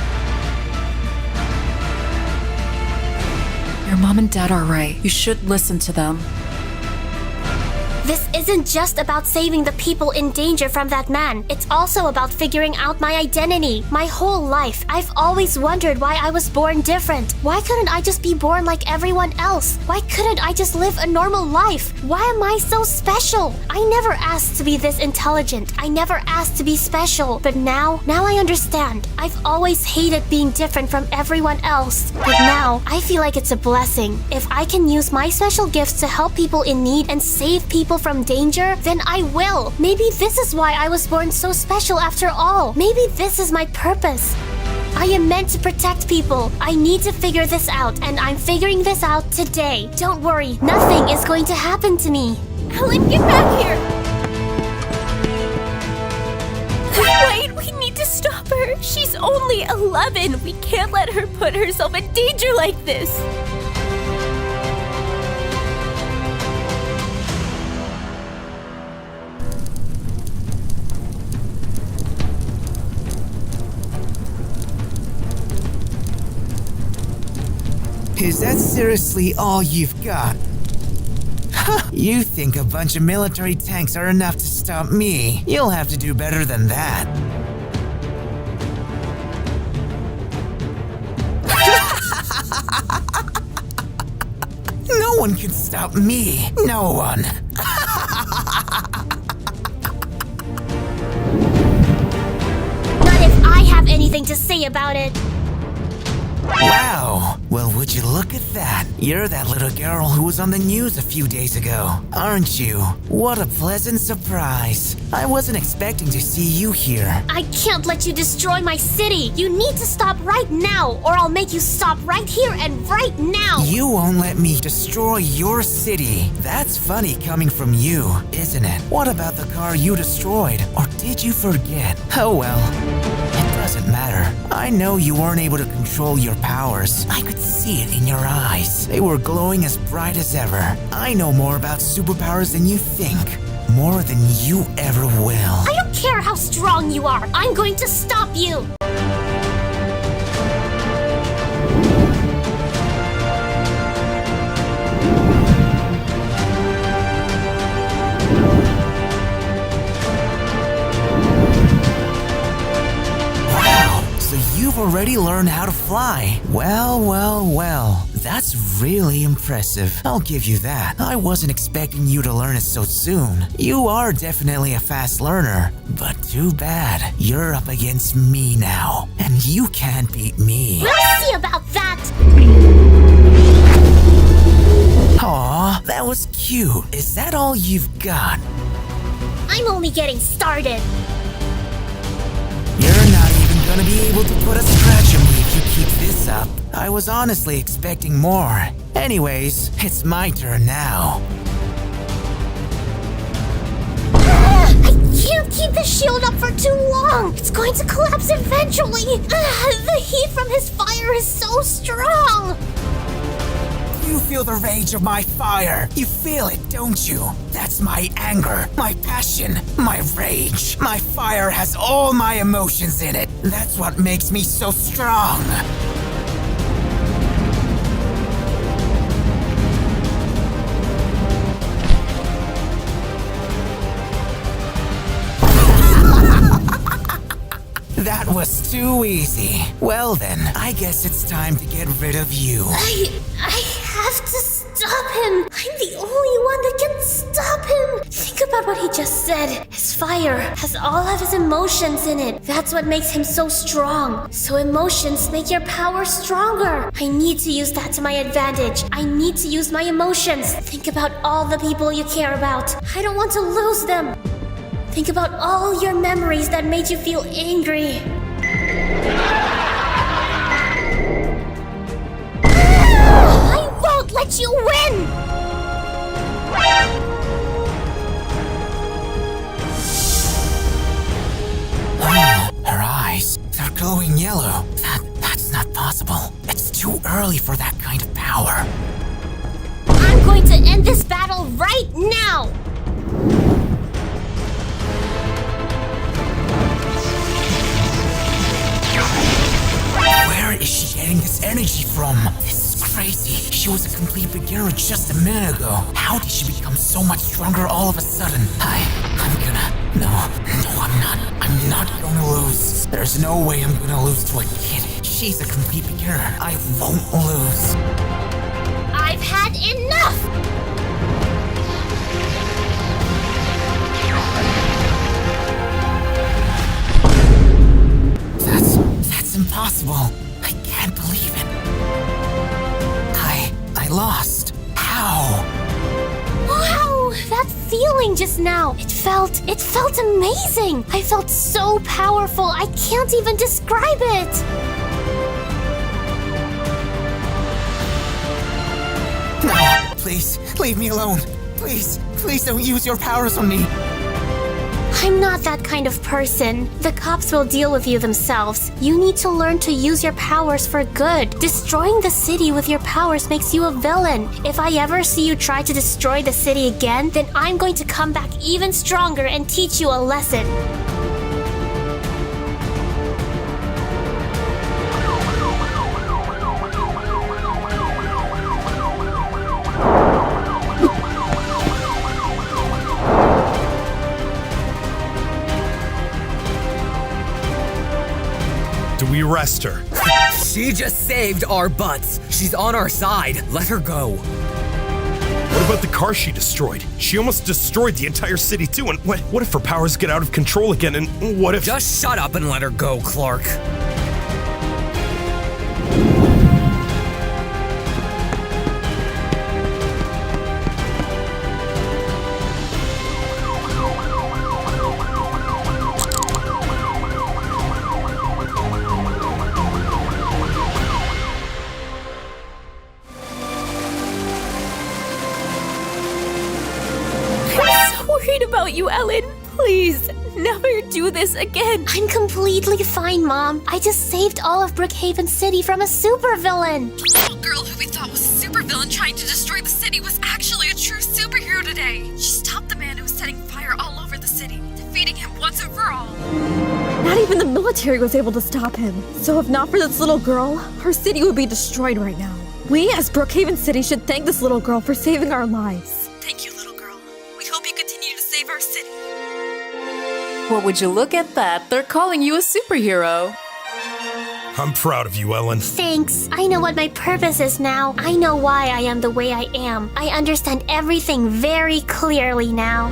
Your mom and dad are right. You should listen to them. This isn't just about saving the people in danger from that man. It's also about figuring out my identity. My whole life, I've always wondered why I was born different. Why couldn't I just be born like everyone else? Why couldn't I just live a normal life? Why am I so special? I never asked to be this intelligent. I never asked to be special. But now I understand. I've always hated being different from everyone else. But now, I feel like it's a blessing. If I can use my special gifts to help people in need and save people from danger, then I will. Maybe this is why I was born so special after all. Maybe this is my purpose. I am meant to protect people. I need to figure this out, and I'm figuring this out today. Don't worry, nothing is going to happen to me. Ellen, get back here! Wait, we need to stop her. She's only 11. We can't let her put herself in danger like this. Is that seriously all you've got? You think a bunch of military tanks are enough to stop me? You'll have to do better than that. No one can stop me. No one. Not if I have anything to say about it. Wow. Well, would you look at that? You're that little girl who was on the news a few days ago, aren't you? What a pleasant surprise. I wasn't expecting to see you here. I can't let you destroy my city. You need to stop right now, or I'll make you stop right here and right now. You won't let me destroy your city. That's funny coming from you, isn't it? What about the car you destroyed? Or did you forget? Oh well. It doesn't matter. I know you weren't able to control your powers. I could see it in your eyes. They were glowing as bright as ever. I know more about superpowers than you think. More than you ever will. I don't care how strong you are. I'm going to stop you. You've already learned how to fly. Well, That's really impressive. I'll give you that. I wasn't expecting you to learn it so soon. You are definitely a fast learner, but too bad. You're up against me now, and you can't beat me. We'll see about that! Aw, that was cute. Is that all you've got? I'm only getting started. You're not even gonna be able to put a scratch on me if you keep this up. I was honestly expecting more. Anyways, it's my turn now. I can't keep the shield up for too long. It's going to collapse eventually. The heat from his fire is so strong. You feel the rage of my fire. You feel it, don't you? That's my anger, my passion, my rage. My fire has all my emotions in it. That's what makes me so strong. That was too easy. Well then, I guess it's time to get rid of you. I have to stop him. I'm the only one that can stop him. Think about what he just said. His fire has all of his emotions in it. That's what makes him so strong. So emotions make your power stronger. I need to use that to my advantage. I need to use my emotions. Think about all the people you care about. I don't want to lose them. Think about all your memories that made you feel angry. I won't let you win! Oh, her eyes. They're glowing yellow. That's not possible. It's too early for that kind of power. I'm going to end this battle right now! Where is she getting this energy from? This is crazy. She was a complete beginner just a minute ago. How did she become so much stronger all of a sudden? No, I'm not gonna lose. There's no way I'm gonna lose to a kid. She's a complete beginner. I won't lose. I've had enough! That's impossible. I can't believe it. I lost. How? Wow, that feeling just now. It felt amazing. I felt so powerful. I can't even describe it. No, please, leave me alone. Please don't use your powers on me. I'm not that kind of person. The cops will deal with you themselves. You need to learn to use your powers for good. Destroying the city with your powers makes you a villain. If I ever see you try to destroy the city again, then I'm going to come back even stronger and teach you a lesson. We arrest her. She just saved our butts. She's on our side. Let her go. What about the car she destroyed? She almost destroyed the entire city too. And what if her powers get out of control again? And what if— Just shut up and let her go, Clark. About you, Ellen. Please, never do this again. I'm completely fine, Mom. I just saved all of Brookhaven City from a supervillain. The little girl who we thought was a supervillain trying to destroy the city was actually a true superhero today. She stopped the man who was setting fire all over the city, defeating him once and for all. Not even the military was able to stop him. So if not for this little girl, our city would be destroyed right now. We as Brookhaven City should thank this little girl for saving our lives. Thank you, little girl. We hope you continue to save our city. Well, would you look at that? They're calling you a superhero. I'm proud of you, Ellen. Thanks. I know what my purpose is now. I know why I am the way I am. I understand everything very clearly now.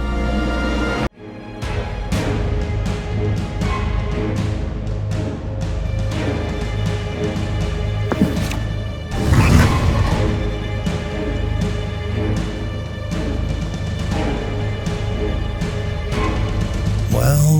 Well.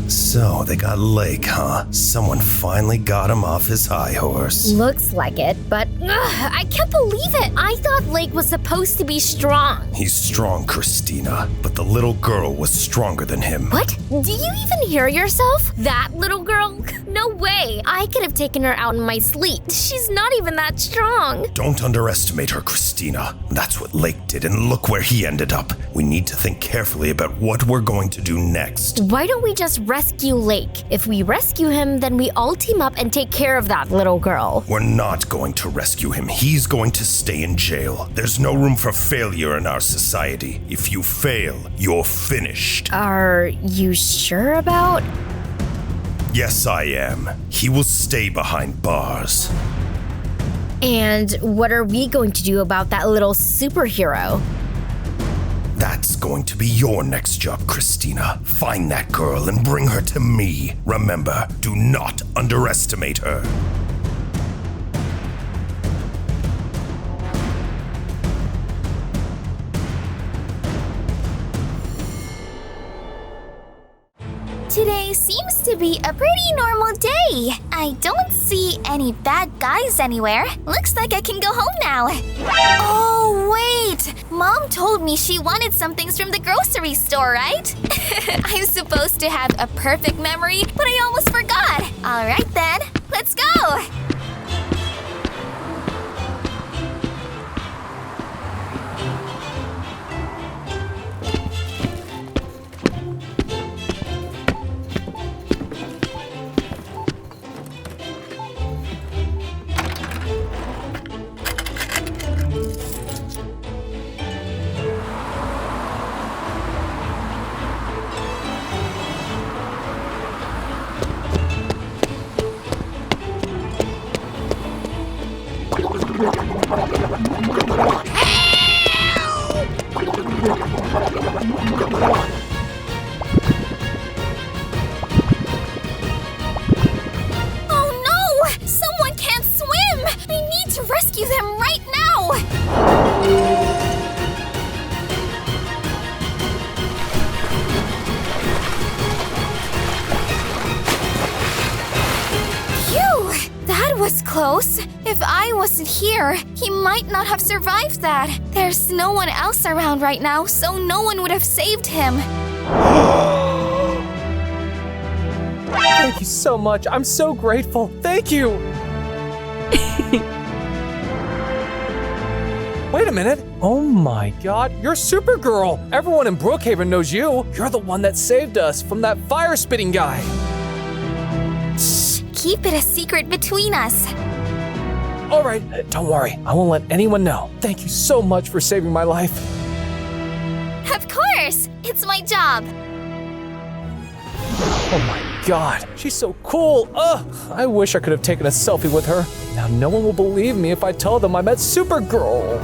So they got Lake, huh? Someone finally got him off his high horse. Looks like it, but I can't believe it. I thought Lake was supposed to be strong. He's strong, Christina, but the little girl was stronger than him. What? Do you even hear yourself? That little girl? No way. I could have taken her out in my sleep. She's not even that strong. Don't underestimate her, Christina. That's what Lake did, and look where he ended up. We need to think carefully about what we're going to do next. Why don't we just rescue Lake? If we rescue him, then we all team up and take care of that little girl. We're not going to rescue him. He's going to stay in jail. There's no room for failure in our society. If you fail, you're finished. Are you sure about? Yes, I am. He will stay behind bars. And what are we going to do about that little superhero? That's going to be your next job, Christina. Find that girl and bring her to me. Remember, do not underestimate her. Today seems to be a pretty normal day. I don't see any bad guys anywhere. Looks like I can go home now. Oh, wait! Mom told me she wanted some things from the grocery store, right? I'm supposed to have a perfect memory, but I almost forgot. All right then, let's go! Oh no! Someone can't swim! I need to rescue them right now! Phew! That was close. If I wasn't here, he might not have survived that. There's no one else around right now, so no one would have saved him. Thank you so much. I'm so grateful. Thank you. Wait a minute. Oh my God, you're Supergirl. Everyone in Brookhaven knows you. You're the one that saved us from that fire-spitting guy. Shh, keep it a secret between us. All right, don't worry. I won't let anyone know. Thank you so much for saving my life. Of course, it's my job. Oh my God, she's so cool. Ugh, I wish I could have taken a selfie with her. Now no one will believe me if I tell them I met Supergirl.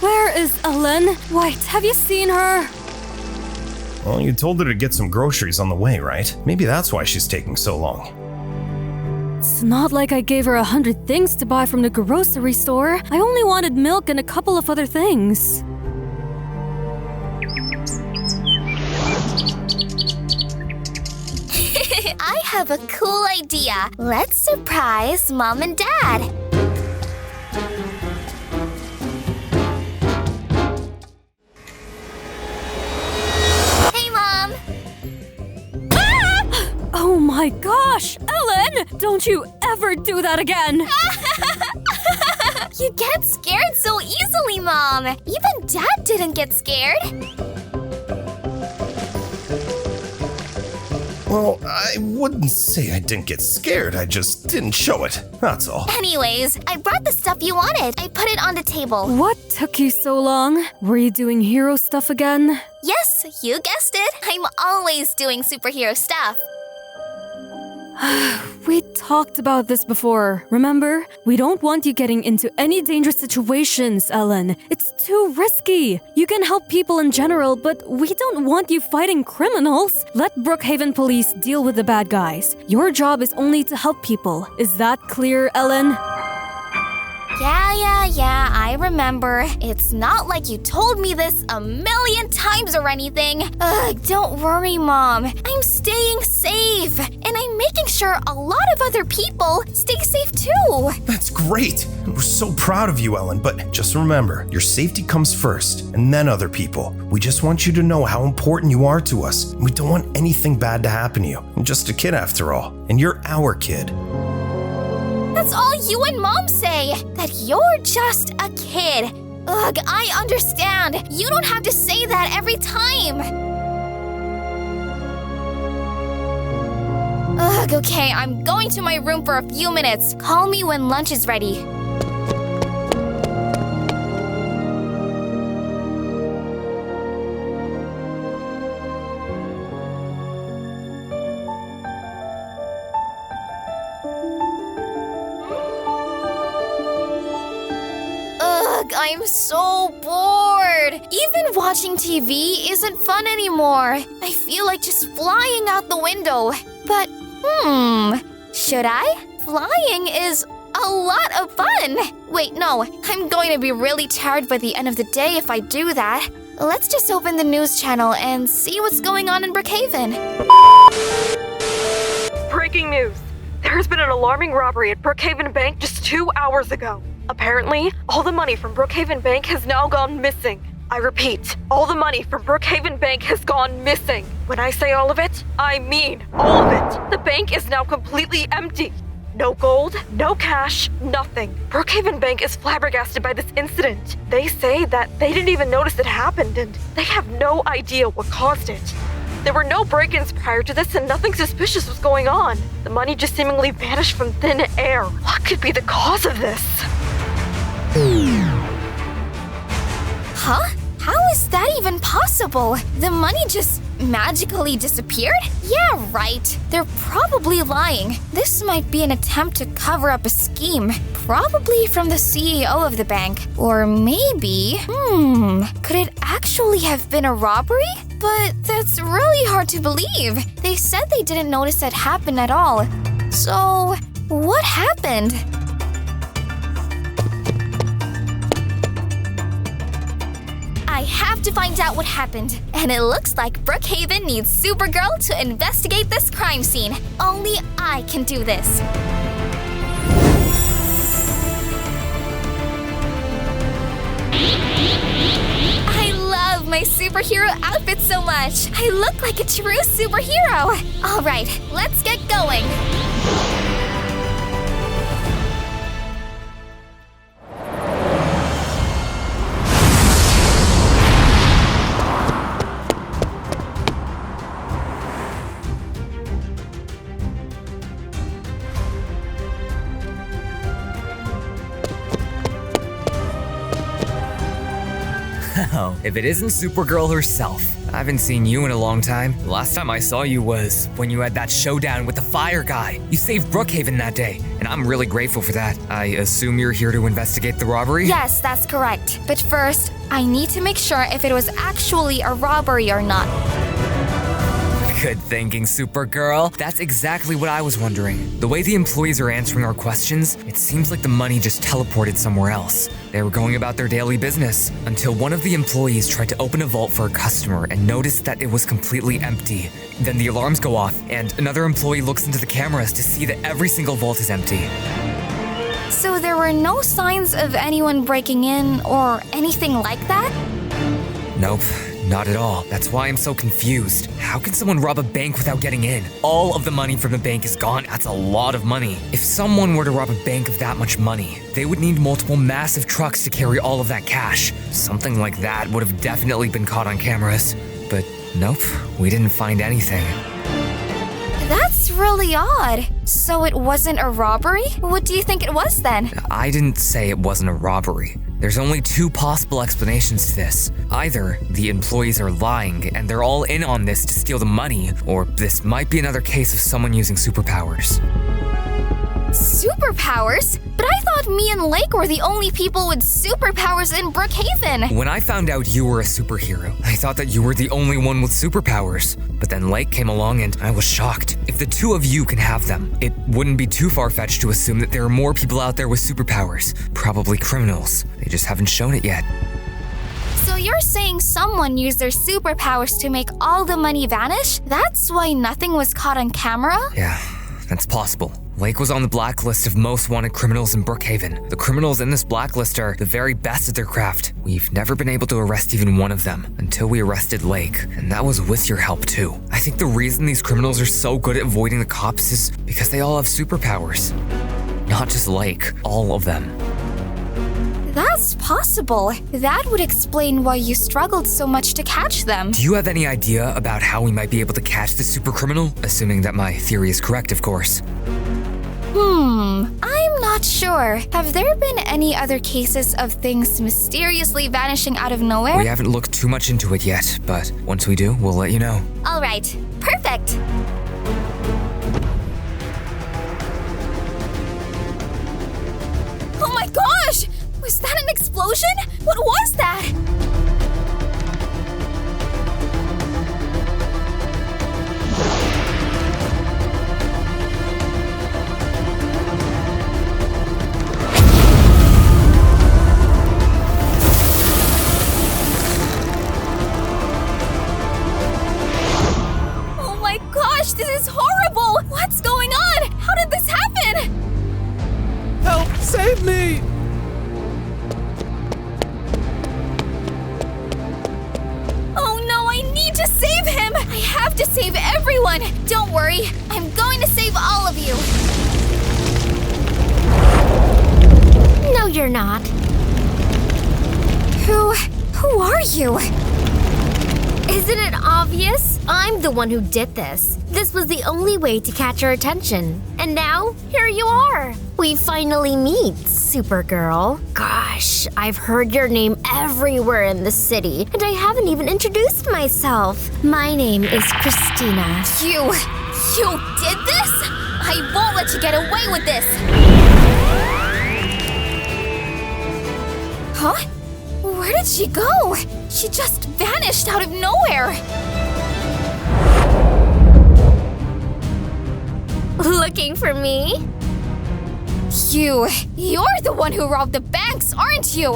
Where is Ellen? Wait, have you seen her? Well, you told her to get some groceries on the way, right? Maybe that's why she's taking so long. It's not like I gave her 100 things to buy from the grocery store. I only wanted milk and a couple of other things. I have a cool idea. Let's surprise Mom and Dad. Hey, Mom! Oh my gosh! Ellen! Don't you ever do that again! You get scared so easily, Mom. Even Dad didn't get scared. Well, I wouldn't say I didn't get scared, I just didn't show it, that's all. Anyways, I brought the stuff you wanted. I put it on the table. What took you so long? Were you doing hero stuff again? Yes, you guessed it. I'm always doing superhero stuff. We talked about this before, remember? We don't want you getting into any dangerous situations, Ellen. It's too risky. You can help people in general, but we don't want you fighting criminals. Let Brookhaven police deal with the bad guys. Your job is only to help people. Is that clear, Ellen? Yeah, I remember. It's not like you told me this a million times or anything. Ugh, don't worry, Mom. I'm staying safe. And I'm making sure a lot of other people stay safe too. That's great. We're so proud of you, Ellen, but just remember, your safety comes first, and then other people. We just want you to know how important you are to us. We don't want anything bad to happen to you. You're just a kid after all, and you're our kid. That's all you and Mom say, that you're just a kid. Ugh, I understand. You don't have to say that every time. Ugh, okay, I'm going to my room for a few minutes. Call me when lunch is ready. I'm so bored. Even watching TV isn't fun anymore. I feel like just flying out the window. But, should I? Flying is a lot of fun. Wait, no, I'm going to be really tired by the end of the day if I do that. Let's just open the news channel and see what's going on in Brookhaven. Breaking news. There has been an alarming robbery at Brookhaven Bank just 2 hours ago. Apparently, all the money from Brookhaven Bank has now gone missing. I repeat, all the money from Brookhaven Bank has gone missing. When I say all of it, I mean all of it. The bank is now completely empty. No gold, no cash, nothing. Brookhaven Bank is flabbergasted by this incident. They say that they didn't even notice it happened and they have no idea what caused it. There were no break-ins prior to this and nothing suspicious was going on. The money just seemingly vanished from thin air. What could be the cause of this? Huh? How is that even possible? The money just magically disappeared? Yeah, right. They're probably lying. This might be an attempt to cover up a scheme. Probably from the CEO of the bank. Or maybe... could it actually have been a robbery? But that's really hard to believe. They said they didn't notice it happen at all. So, what happened? I have to find out what happened. And it looks like Brookhaven needs Supergirl to investigate this crime scene. Only I can do this. I love my superhero outfit so much. I look like a true superhero. All right, let's get going. Oh, if it isn't Supergirl herself. I haven't seen you in a long time. The last time I saw you was when you had that showdown with the fire guy. You saved Brookhaven that day, and I'm really grateful for that. I assume you're here to investigate the robbery? Yes, that's correct. But first, I need to make sure if it was actually a robbery or not. Good thinking, Supergirl. That's exactly what I was wondering. The way the employees are answering our questions, it seems like the money just teleported somewhere else. They were going about their daily business until one of the employees tried to open a vault for a customer and noticed that it was completely empty. Then the alarms go off, and another employee looks into the cameras to see that every single vault is empty. So there were no signs of anyone breaking in or anything like that? Nope. Not at all. That's why I'm so confused. How can someone rob a bank without getting in? All of the money from the bank is gone. That's a lot of money. If someone were to rob a bank of that much money, they would need multiple massive trucks to carry all of that cash. Something like that would have definitely been caught on cameras. But nope, we didn't find anything. That's really odd. So it wasn't a robbery? What do you think it was then? I didn't say it wasn't a robbery. There's only two possible explanations to this. Either the employees are lying and they're all in on this to steal the money, or this might be another case of someone using superpowers. Superpowers? But I thought me and Lake were the only people with superpowers in Brookhaven. When I found out you were a superhero, I thought that you were the only one with superpowers. But then Lake came along and I was shocked. If the two of you can have them, it wouldn't be too far-fetched to assume that there are more people out there with superpowers. Probably criminals. They just haven't shown it yet. So you're saying someone used their superpowers to make all the money vanish? That's why nothing was caught on camera? Yeah, that's possible. Lake was on the blacklist of most wanted criminals in Brookhaven. The criminals in this blacklist are the very best at their craft. We've never been able to arrest even one of them until we arrested Lake, and that was with your help too. I think the reason these criminals are so good at avoiding the cops is because they all have superpowers. Not just Lake, all of them. That's possible. That would explain why you struggled so much to catch them. Do you have any idea about how we might be able to catch the super criminal? Assuming that my theory is correct, of course. I'm not sure. Have there been any other cases of things mysteriously vanishing out of nowhere? We haven't looked too much into it yet, but once we do, we'll let you know. All right. Perfect. Oh my gosh! Was that an explosion? What was that? This is horrible! What's going on? How did this happen? Help! Save me! Oh no, I need to save him! I have to save everyone! Don't worry, I'm going to save all of you! No, you're not. Who are you? Isn't it obvious? I'm the one who did this. This was the only way to catch her attention. And now, here you are. We finally meet, Supergirl. Gosh, I've heard your name everywhere in the city, and I haven't even introduced myself. My name is Christina. You did this? I won't let you get away with this! Huh? Where did she go? She just vanished out of nowhere! Looking for me? You're the one who robbed the banks, aren't you?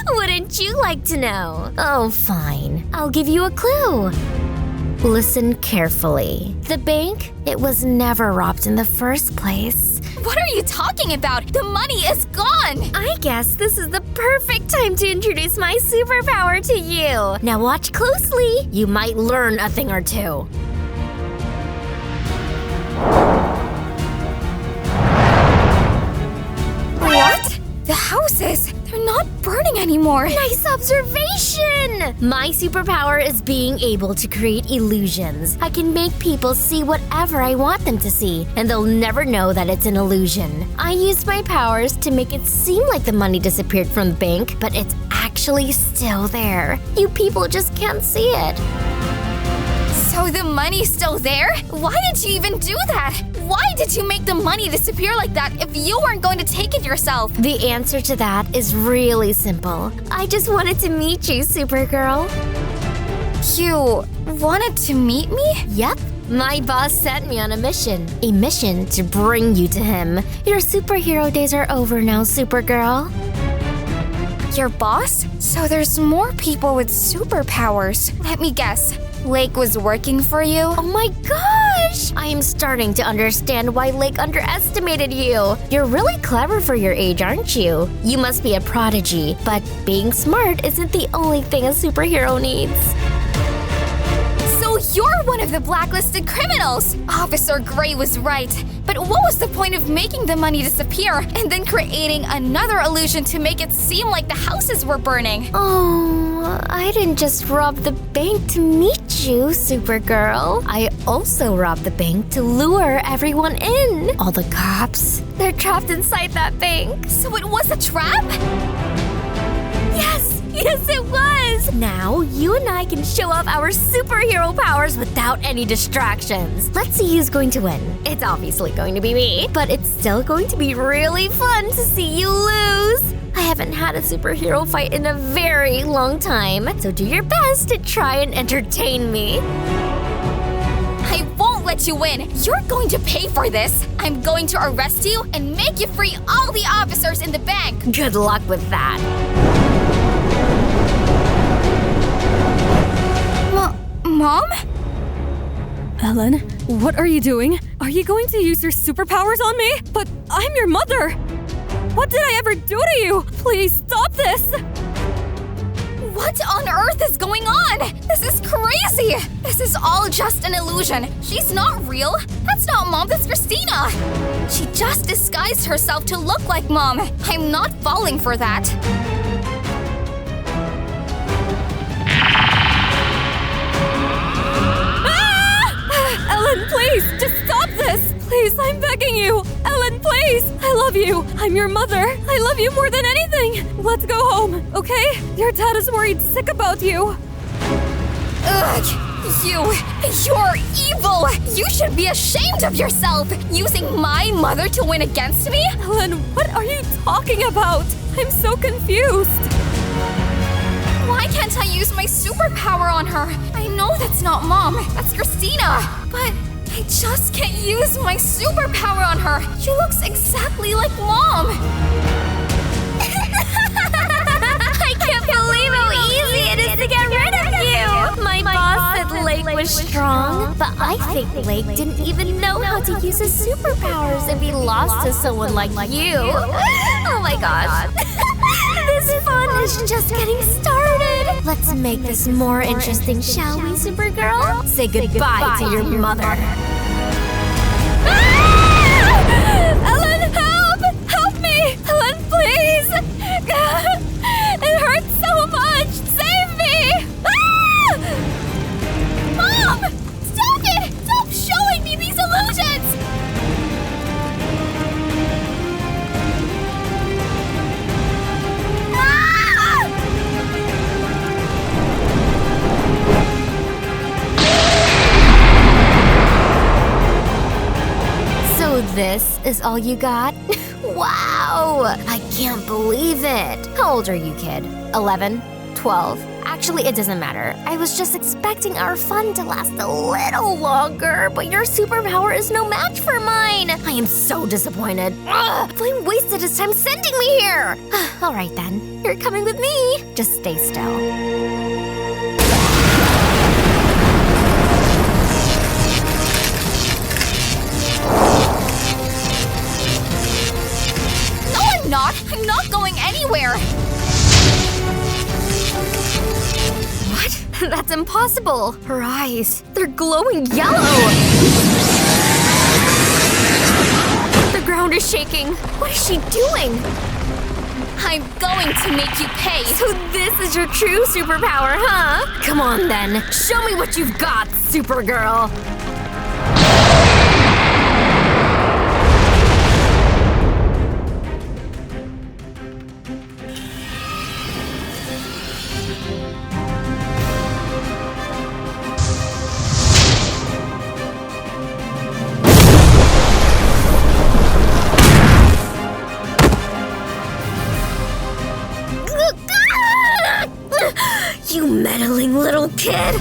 Wouldn't you like to know? Oh, fine. I'll give you a clue. Listen carefully. The bank, it was never robbed in the first place. What are you talking about? The money is gone! I guess this is the perfect time to introduce my superpower to you. Now watch closely. You might learn a thing or two. What? The houses, they're not burning anymore. Nice observation! My superpower is being able to create illusions. I can make people see whatever I want them to see, and they'll never know that it's an illusion. I used my powers to make it seem like the money disappeared from the bank, but it's actually still there. You people just can't see it. So the money's still there? Why did you even do that? Why did you make the money disappear like that if you weren't going to take it yourself? The answer to that is really simple. I just wanted to meet you, Supergirl. You wanted to meet me? Yep. My boss sent me on a mission. A mission to bring you to him. Your superhero days are over now, Supergirl. Your boss? So there's more people with superpowers. Let me guess. Lake was working for you? Oh my gosh! I am starting to understand why Lake underestimated you. You're really clever for your age, aren't you? You must be a prodigy, but being smart isn't the only thing a superhero needs. So you're one of the blacklisted criminals! Officer Gray was right. But what was the point of making the money disappear and then creating another illusion to make it seem like the houses were burning? Oh, I didn't just rob the bank to meet you, Supergirl. I also robbed the bank to lure everyone in. All the cops, they're trapped inside that bank. So it was a trap? Yes, it was! Now, you and I can show off our superhero powers without any distractions. Let's see who's going to win. It's obviously going to be me, but it's still going to be really fun to see you lose. I haven't had a superhero fight in a very long time, so do your best to try and entertain me. I won't let you win. You're going to pay for this. I'm going to arrest you and make you free all the officers in the bank. Good luck with that. Mom? Ellen, what are you doing? Are you going to use your superpowers on me? But I'm your mother! What did I ever do to you? Please stop this! What on earth is going on? This is crazy! This is all just an illusion. She's not real. That's not Mom, that's Christina. She just disguised herself to look like Mom. I'm not falling for that. Ellen, please, just stop this! Please, I'm begging you! Ellen, please! I love you! I'm your mother! I love you more than anything! Let's go home, okay? Your dad is worried sick about you! Ugh! You're evil! You should be ashamed of yourself! Using my mother to win against me? Ellen, what are you talking about? I'm so confused! Why can't I use my superpower on her? I know that's not Mom, that's Christina. But I just can't use my superpower on her. She looks exactly like Mom. I can't believe how easy it is to get rid of you! My boss said Lake was strong, but I think Lake didn't even know how to use his superpowers if he lost to someone like you. Oh my gosh. This fun is just getting started. Let's make this more interesting, shall we, Supergirl? Say goodbye to your mother. Ellen, help! Help me! Ellen, please! It hurts so much! Save me! Mom! Stop it! Stop showing me these illusions! So this is all you got? Wow! I can't believe it! How old are you, kid? 11? 12? Actually, it doesn't matter. I was just expecting our fun to last a little longer, but your superpower is no match for mine! I am so disappointed. Ugh, Flame wasted his time sending me here! Alright then, you're coming with me. Just stay still. I'm not going anywhere! What? That's impossible! Her eyes, they're glowing yellow! The ground is shaking. What is she doing? I'm going to make you pay! So this is your true superpower, huh? Come on then, show me what you've got, Supergirl! You meddling little kid!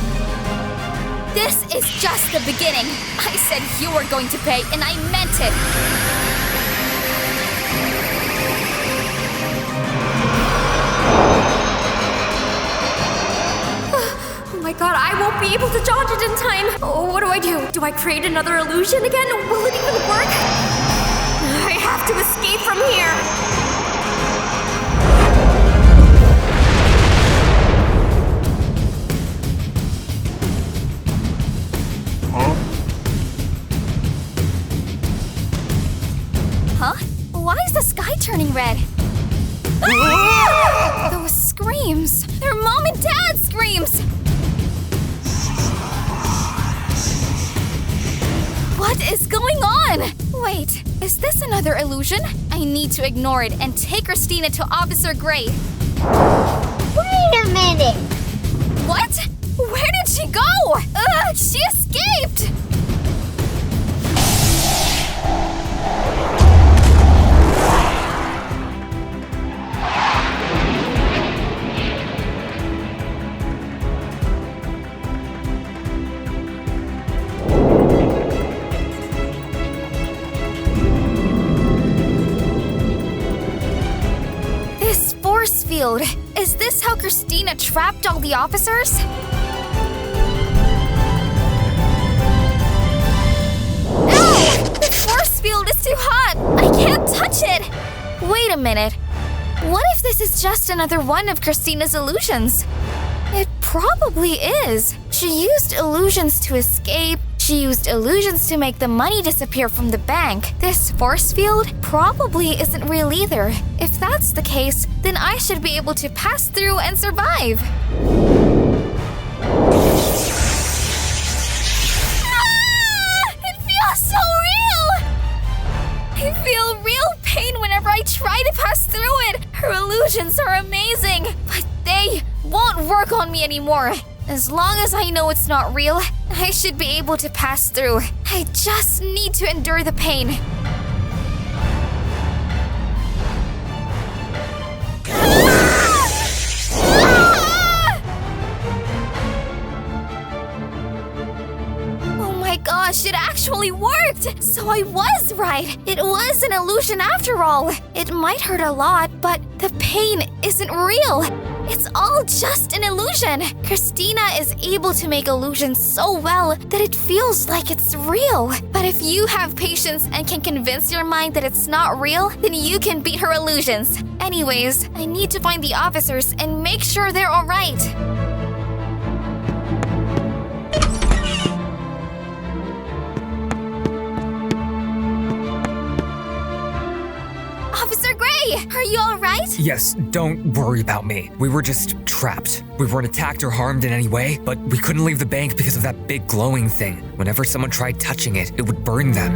This is just the beginning. I said you were going to pay, and I meant it. Oh my god, I won't be able to dodge it in time. Oh, what do I do? Do I create another illusion again? Will it even work? I have to escape from here. Huh? Why is the sky turning red? Ah! Those screams! They're Mom and Dad screams! on! Wait, is this another illusion? I need to ignore it and take Christina to Officer Gray. Wait a minute! What? Where did she go? She escaped! This force field. Is this how Christina trapped all the officers? The force field is too hot! I can't touch it! Wait a minute. What if this is just another one of Christina's illusions? It probably is. She used illusions to escape. She used illusions to make the money disappear from the bank. This force field probably isn't real either. If that's the case, then I should be able to pass through and survive. So real! I feel real pain whenever I try to pass through it. Her illusions are amazing, but they won't work on me anymore. As long as I know it's not real, I should be able to pass through. I just need to endure the pain. Gosh, it actually worked! So I was right! It was an illusion after all! It might hurt a lot, but the pain isn't real! It's all just an illusion! Christina is able to make illusions so well that it feels like it's real. But if you have patience and can convince your mind that it's not real, then you can beat her illusions. Anyways, I need to find the officers and make sure they're alright. Are you alright? Yes, don't worry about me. We were just trapped. We weren't attacked or harmed in any way, but we couldn't leave the bank because of that big glowing thing. Whenever someone tried touching it, it would burn them.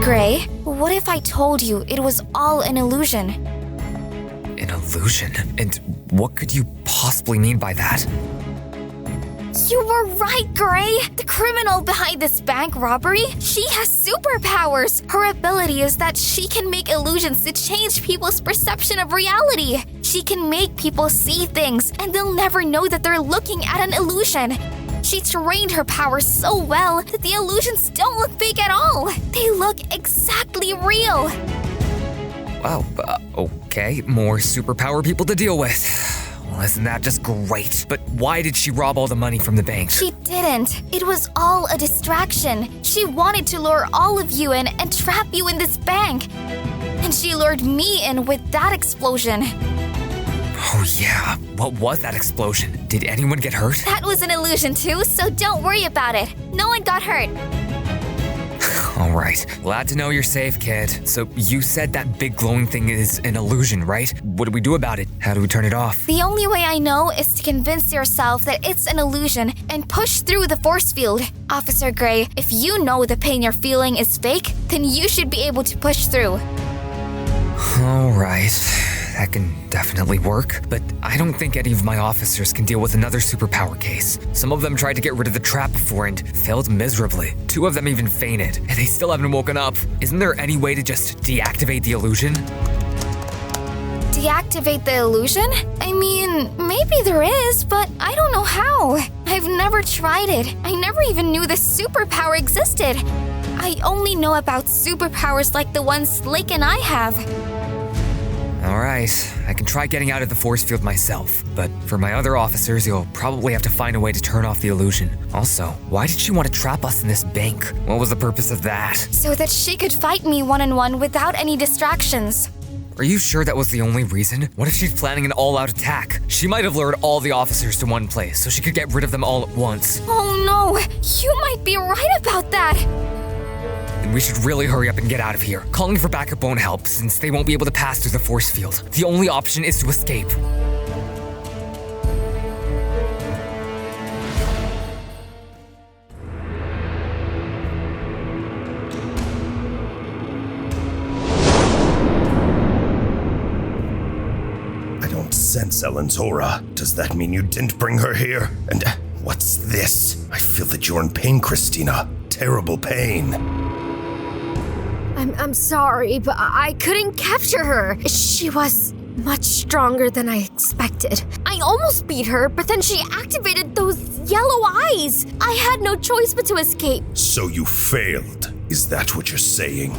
Gray, what if I told you it was all an illusion? An illusion? And what could you possibly mean by that? You were right, Gray! The criminal behind this bank robbery, she has superpowers! Her ability is that she can make illusions to change people's perception of reality. She can make people see things, and they'll never know that they're looking at an illusion. She trained her powers so well that the illusions don't look fake at all. They look exactly real. Wow, okay, more superpower people to deal with. Well, isn't that just great? But why did she rob all the money from the bank? She didn't. It was all a distraction. She wanted to lure all of you in and trap you in this bank. And she lured me in with that explosion. Oh yeah, what was that explosion? Did anyone get hurt? That was an illusion too, so don't worry about it. No one got hurt. Alright, glad to know you're safe, kid. So you said that big glowing thing is an illusion, right? What do we do about it? How do we turn it off? The only way I know is to convince yourself that it's an illusion and push through the force field. Officer Gray, if you know the pain you're feeling is fake, then you should be able to push through. Alright, that can definitely work, but I don't think any of my officers can deal with another superpower case. Some of them tried to get rid of the trap before and failed miserably. 2 of them even fainted, and they still haven't woken up. Isn't there any way to just deactivate the illusion? Deactivate the illusion? I mean, maybe there is, but I don't know how. I've never tried it. I never even knew this superpower existed. I only know about superpowers like the ones Slick and I have. Alright, I can try getting out of the force field myself, but for my other officers, you'll probably have to find a way to turn off the illusion. Also, why did she want to trap us in this bank? What was the purpose of that? So that she could fight me one-on-one without any distractions. Are you sure that was the only reason? What if she's planning an all-out attack? She might have lured all the officers to one place so she could get rid of them all at once. Oh no, you might be right about that. Then we should really hurry up and get out of here. Calling for backup won't help, since they won't be able to pass through the force field. The only option is to escape. I don't sense Ellen's aura. Does that mean you didn't bring her here? And what's this? I feel that you're in pain, Christina. Terrible pain. I'm sorry, but I couldn't capture her. She was much stronger than I expected. I almost beat her, but then she activated those yellow eyes. I had no choice but to escape. So you failed. Is that what you're saying?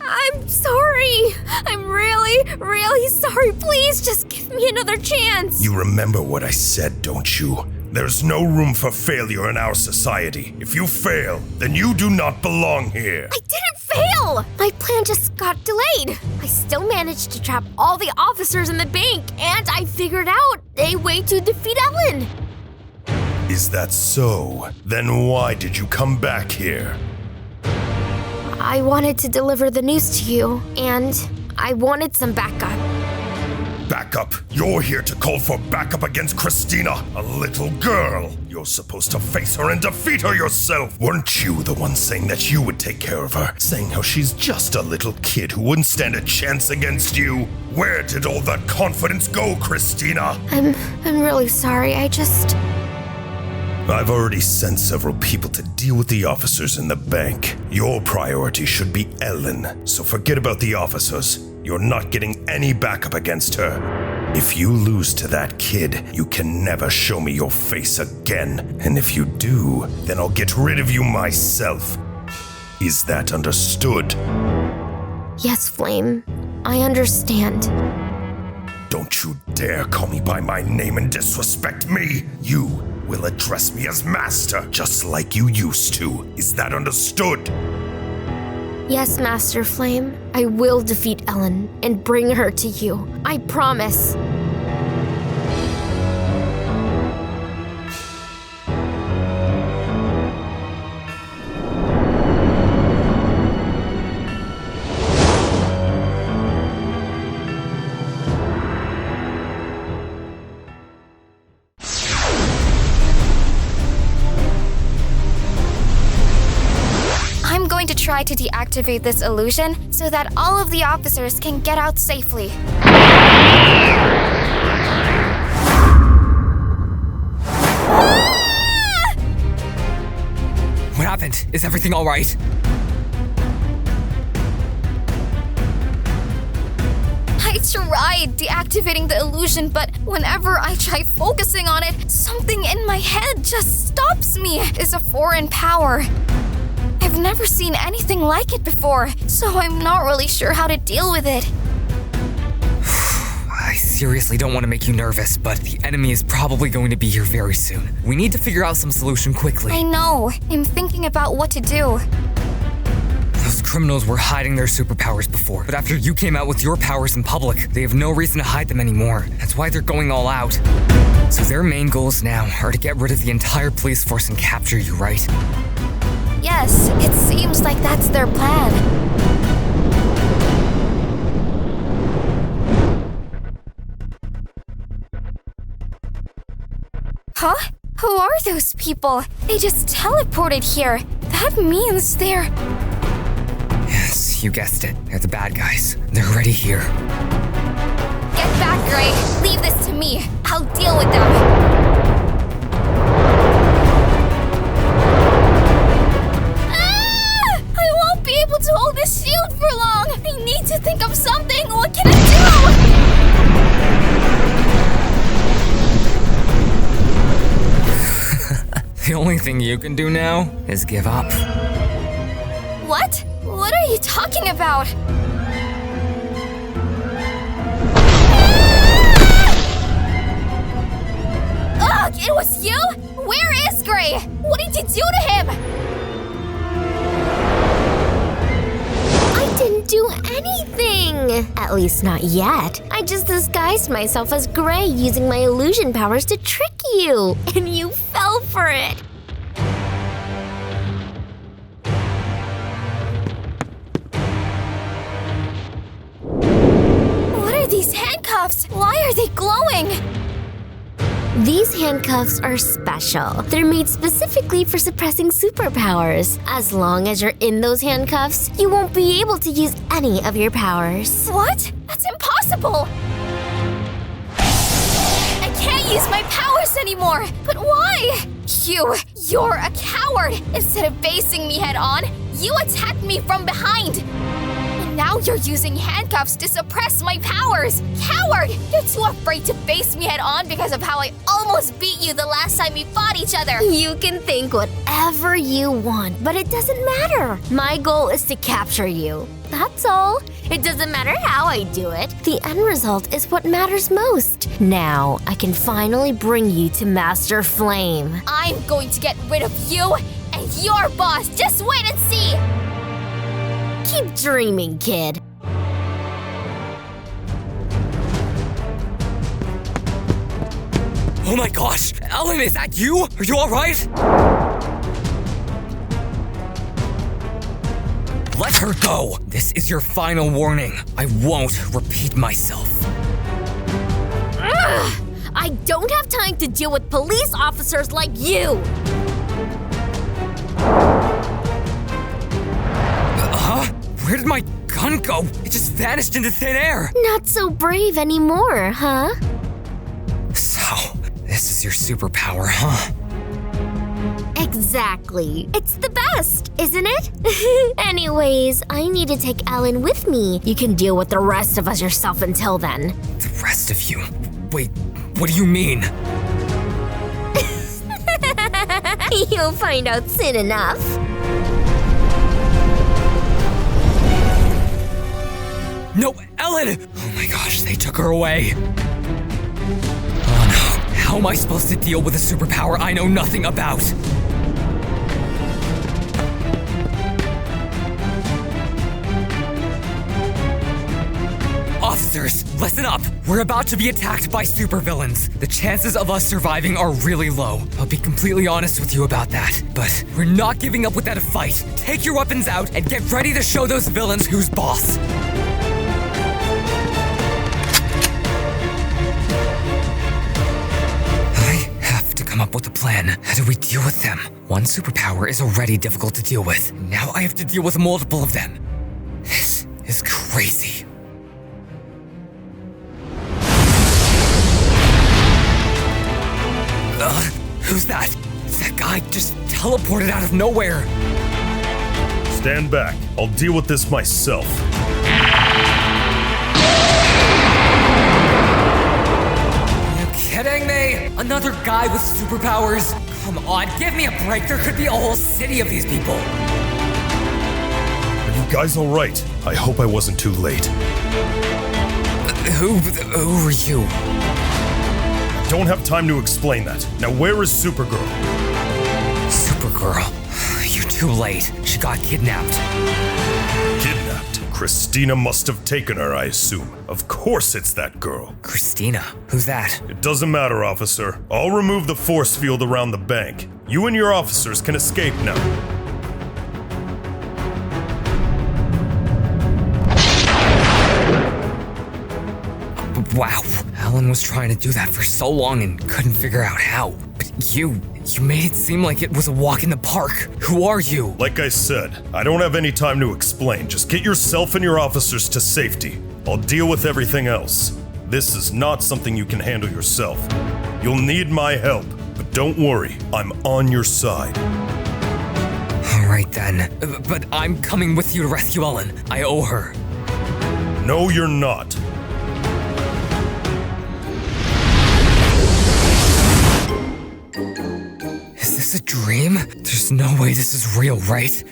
I'm sorry. I'm really sorry. Please just give me another chance. You remember what I said, don't you? There's no room for failure in our society. If you fail, then you do not belong here. I didn't fail! My plan just got delayed. I still managed to trap all the officers in the bank, and I figured out a way to defeat Ellen. Is that so? Then why did you come back here? I wanted to deliver the news to you, and I wanted some backup. Backup? You're here to call for backup against Christina, a little girl. You're supposed to face her and defeat her yourself. Weren't you the one saying that you would take care of her? Saying how she's just a little kid who wouldn't stand a chance against you? Where did all that confidence go, Christina? I'm really sorry. I've already sent several people to deal with the officers in the bank. Your priority should be Ellen, so forget about the officers. You're not getting any backup against her. If you lose to that kid, you can never show me your face again. And if you do, then I'll get rid of you myself. Is that understood? Yes, Flame. I understand. Don't you dare call me by my name and disrespect me. You will address me as master, just like you used to. Is that understood? Yes, Master Flame. I will defeat Ellen and bring her to you. I promise. Try to deactivate this illusion so that all of the officers can get out safely. What happened? Is everything all right? I tried deactivating the illusion, but whenever I try focusing on it, something in my head just stops me. It's a foreign power. I've never seen anything like it before, so I'm not really sure how to deal with it. I seriously don't want to make you nervous, but the enemy is probably going to be here very soon. We need to figure out some solution quickly. I know. I'm thinking about what to do. Those criminals were hiding their superpowers before, but after you came out with your powers in public, they have no reason to hide them anymore. That's why they're going all out. So their main goals now are to get rid of the entire police force and capture you, right? Yes, it seems like that's their plan. Huh? Who are those people? They just teleported here. That means they're... Yes, you guessed it. They're the bad guys. They're already here. Get back, Gray. Leave this to me. I'll deal with them. Able to hold this shield for long. I need to think of something. What can I do? The only thing you can do now is give up. What? What are you talking about? Ugh, it was you? Where is Gray? What did you do to him? Didn't do anything! At least not yet. I just disguised myself as Gray using my illusion powers to trick you, and you fell for it. What are these handcuffs? Why are they glowing? These handcuffs are special. They're made specifically for suppressing superpowers. As long as you're in those handcuffs, you won't be able to use any of your powers. What? That's impossible! I can't use my powers anymore! But why? You're a coward! Instead of facing me head on, you attacked me from behind! And now you're using handcuffs to suppress my powers! Coward! You're too afraid to face me head on because of how I almost beat you the last time we fought each other! You can think whatever you want, but it doesn't matter. My goal is to capture you. That's all. It doesn't matter how I do it. The end result is what matters most. Now, I can finally bring you to Master Flame. I'm going to get rid of you and your boss! Just wait and see! Keep dreaming, kid. Oh my gosh! Ellen, is that you? Are you alright? Let her go! This is your final warning. I won't repeat myself. Ugh! I don't have time to deal with police officers like you! Huh? Where did my gun go? It just vanished into thin air! Not so brave anymore, huh? So, this is your superpower, huh? Exactly. It's the best, isn't it? Anyways, I need to take Ellen with me. You can deal with the rest of us yourself until then. The rest of you? Wait, what do you mean? You'll find out soon enough. No, Ellen! Oh my gosh, they took her away. Oh no, how am I supposed to deal with a superpower I know nothing about? Officers, listen up! We're about to be attacked by supervillains. The chances of us surviving are really low. I'll be completely honest with you about that. But we're not giving up without a fight. Take your weapons out and get ready to show those villains who's boss. I have to come up with a plan. How do we deal with them? One superpower is already difficult to deal with. Now I have to deal with multiple of them. This is crazy. Who's that? That guy just teleported out of nowhere. Stand back. I'll deal with this myself. Are you kidding me? Another guy with superpowers? Come on, give me a break. There could be a whole city of these people. Are you guys all right? I hope I wasn't too late. Who are you? Don't have time to explain that. Now where is Supergirl? Supergirl? You're too late. She got kidnapped. Kidnapped? Christina must have taken her, I assume. Of course it's that girl. Christina? Who's that? It doesn't matter, officer. I'll remove the force field around the bank. You and your officers can escape now. Wow. Ellen was trying to do that for so long and couldn't figure out how. But you made it seem like it was a walk in the park. Who are you? Like I said, I don't have any time to explain. Just get yourself and your officers to safety. I'll deal with everything else. This is not something you can handle yourself. You'll need my help, but don't worry, I'm on your side. All right then. But I'm coming with you to rescue Ellen. I owe her. No, you're not. Is this a dream? There's no way this is real, right?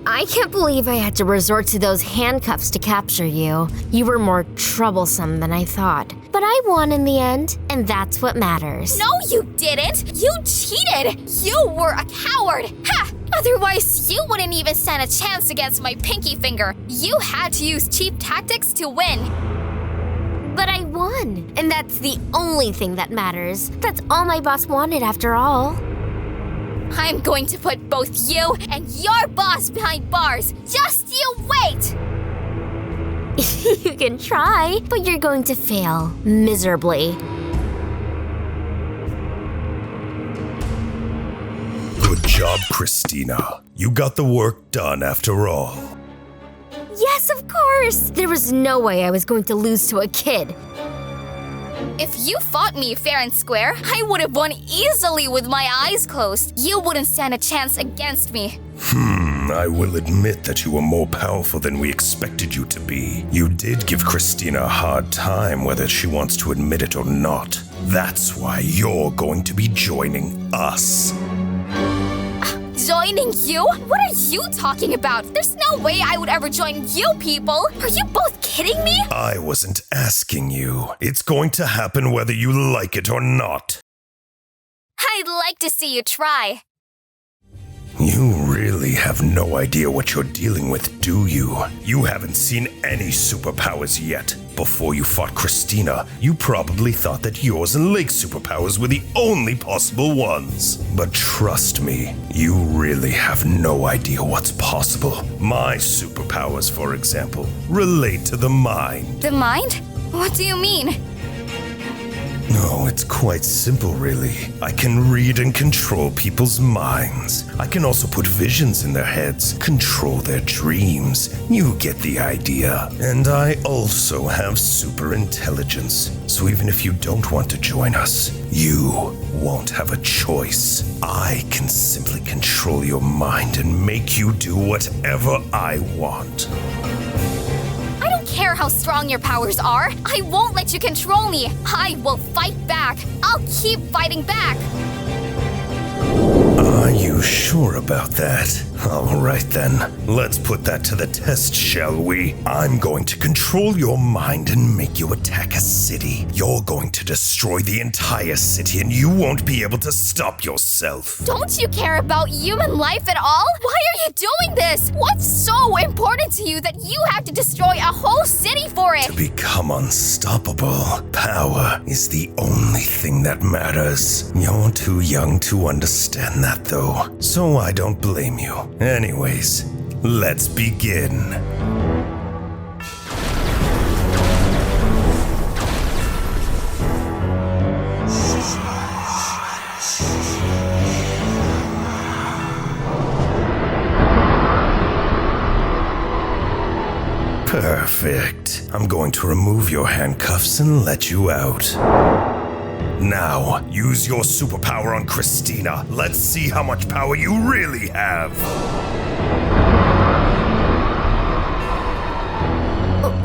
I can't believe I had to resort to those handcuffs to capture you. You were more troublesome than I thought. But I won in the end, and that's what matters. No, you didn't! You cheated! You were a coward! Ha! Otherwise, you wouldn't even stand a chance against my pinky finger. You had to use cheap tactics to win. But I won, and that's the only thing that matters. That's all my boss wanted after all. I'm going to put both you and your boss behind bars. Just you wait! You can try, but you're going to fail miserably. job, Christina. You got the work done after all. Yes, of course! There was no way I was going to lose to a kid. If you fought me fair and square, I would have won easily with my eyes closed. You wouldn't stand a chance against me. I will admit that you were more powerful than we expected you to be. You did give Christina a hard time, whether she wants to admit it or not. That's why you're going to be joining us. Joining you? What are you talking about? There's no way I would ever join you people. Are you both kidding me? I wasn't asking you. It's going to happen whether you like it or not. I'd like to see you try. You really have no idea what you're dealing with, do you? You haven't seen any superpowers yet. Before you fought Christina, you probably thought that yours and Lake's superpowers were the only possible ones. But trust me, you really have no idea what's possible. My superpowers, for example, relate to the mind. The mind? What do you mean? No, it's quite simple, really. I can read and control people's minds. I can also put visions in their heads, control their dreams. You get the idea. And I also have super intelligence. So even if you don't want to join us, you won't have a choice. I can simply control your mind and make you do whatever I want. I don't care how strong your powers are. I won't let you control me. I will fight back. I'll keep fighting back. Are you sure about that? All right then, let's put that to the test, shall we? I'm going to control your mind and make you attack a city. You're going to destroy the entire city and you won't be able to stop yourself. Don't you care about human life at all? Why are you doing this? What's so important to you that you have to destroy a whole city for it? To become unstoppable, power is the only thing that matters. You're too young to understand that though, so I don't blame you. Anyways, let's begin. Perfect. I'm going to remove your handcuffs and let you out. Now, use your superpower on Christina. Let's see how much power you really have.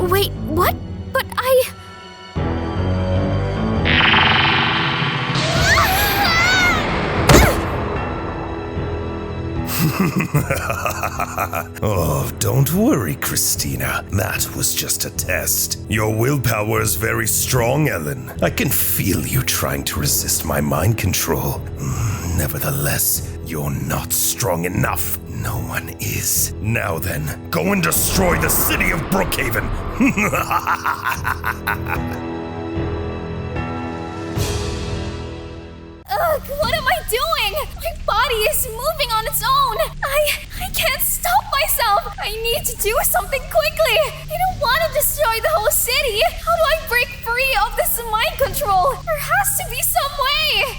Wait, what? But I... Oh, don't worry, Christina. That was just a test. Your willpower is very strong, Ellen. I can feel you trying to resist my mind control. Nevertheless, you're not strong enough. No one is. Now then, go and destroy the city of Brookhaven. Ugh, what am I doing? My body is moving on its own. I can't stop myself. I need to do something quickly. I don't want to destroy the whole city. How do I break free of this mind control? There has to be some way.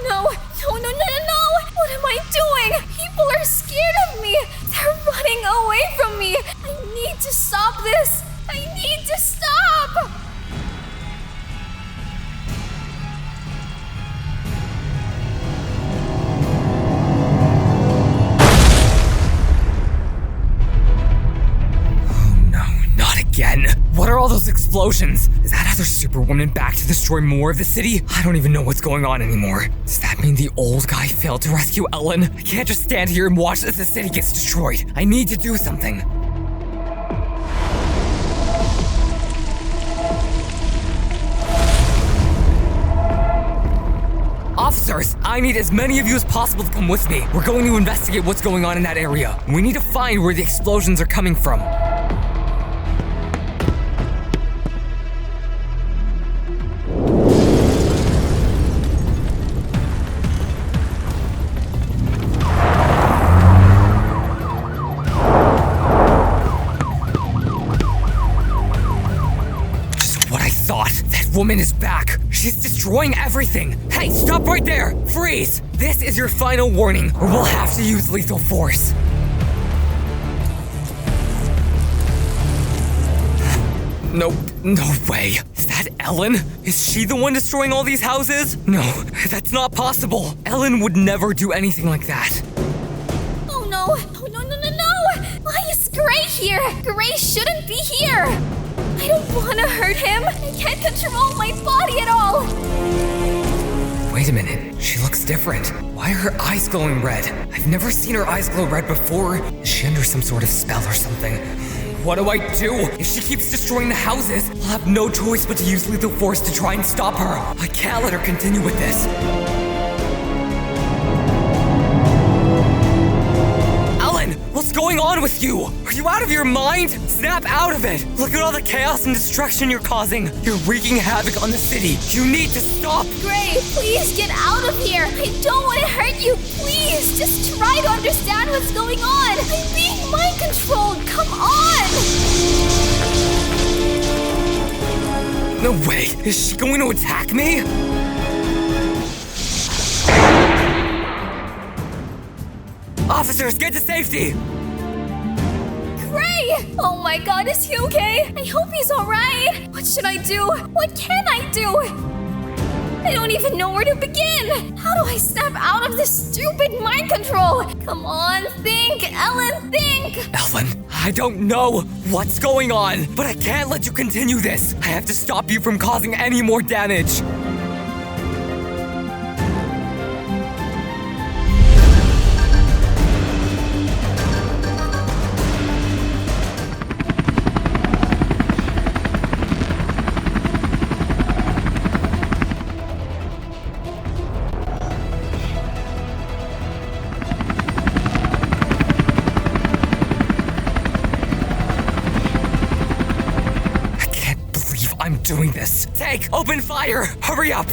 No. What am I doing? People are scared of me. They're running away from me. I need to stop this. I need to stop. Again? What are all those explosions? Is that other Superwoman back to destroy more of the city? I don't even know what's going on anymore. Does that mean the old guy failed to rescue Ellen? I can't just stand here and watch as the city gets destroyed. I need to do something. Officers, I need as many of you as possible to come with me. We're going to investigate what's going on in that area. We need to find where the explosions are coming from. woman is back. She's destroying everything. Hey, stop right there! Freeze! This is your final warning, or we'll have to use lethal force. No way. Is that Ellen? Is she the one destroying all these houses? No, that's not possible. Ellen would never do anything like that. Oh no! Oh no! Why is Gray here? Gray shouldn't be here! I don't want to hurt him. I can't control my body at all. Wait a minute. She looks different. Why are her eyes glowing red? I've never seen her eyes glow red before. Is she under some sort of spell or something? What do I do? If she keeps destroying the houses, I'll have no choice but to use lethal force to try and stop her. I can't let her continue with this. Ellen, what's going on with you? Are you out of your mind? Snap out of it! Look at all the chaos and destruction you're causing. You're wreaking havoc on the city. You need to stop. Gray, please get out of here. I don't want to hurt you. Please, just try to understand what's going on. I'm being mind controlled. Come on. No way. Is she going to attack me? Officers, get to safety! Gray! Oh my god, is he okay? I hope he's alright. What should I do? What can I do? I don't even know where to begin. How do I snap out of this stupid mind control? Come on, think, Ellen, think! Ellen, I don't know what's going on, but I can't let you continue this. I have to stop you from causing any more damage. I'm doing this. Take! Open fire! Hurry up!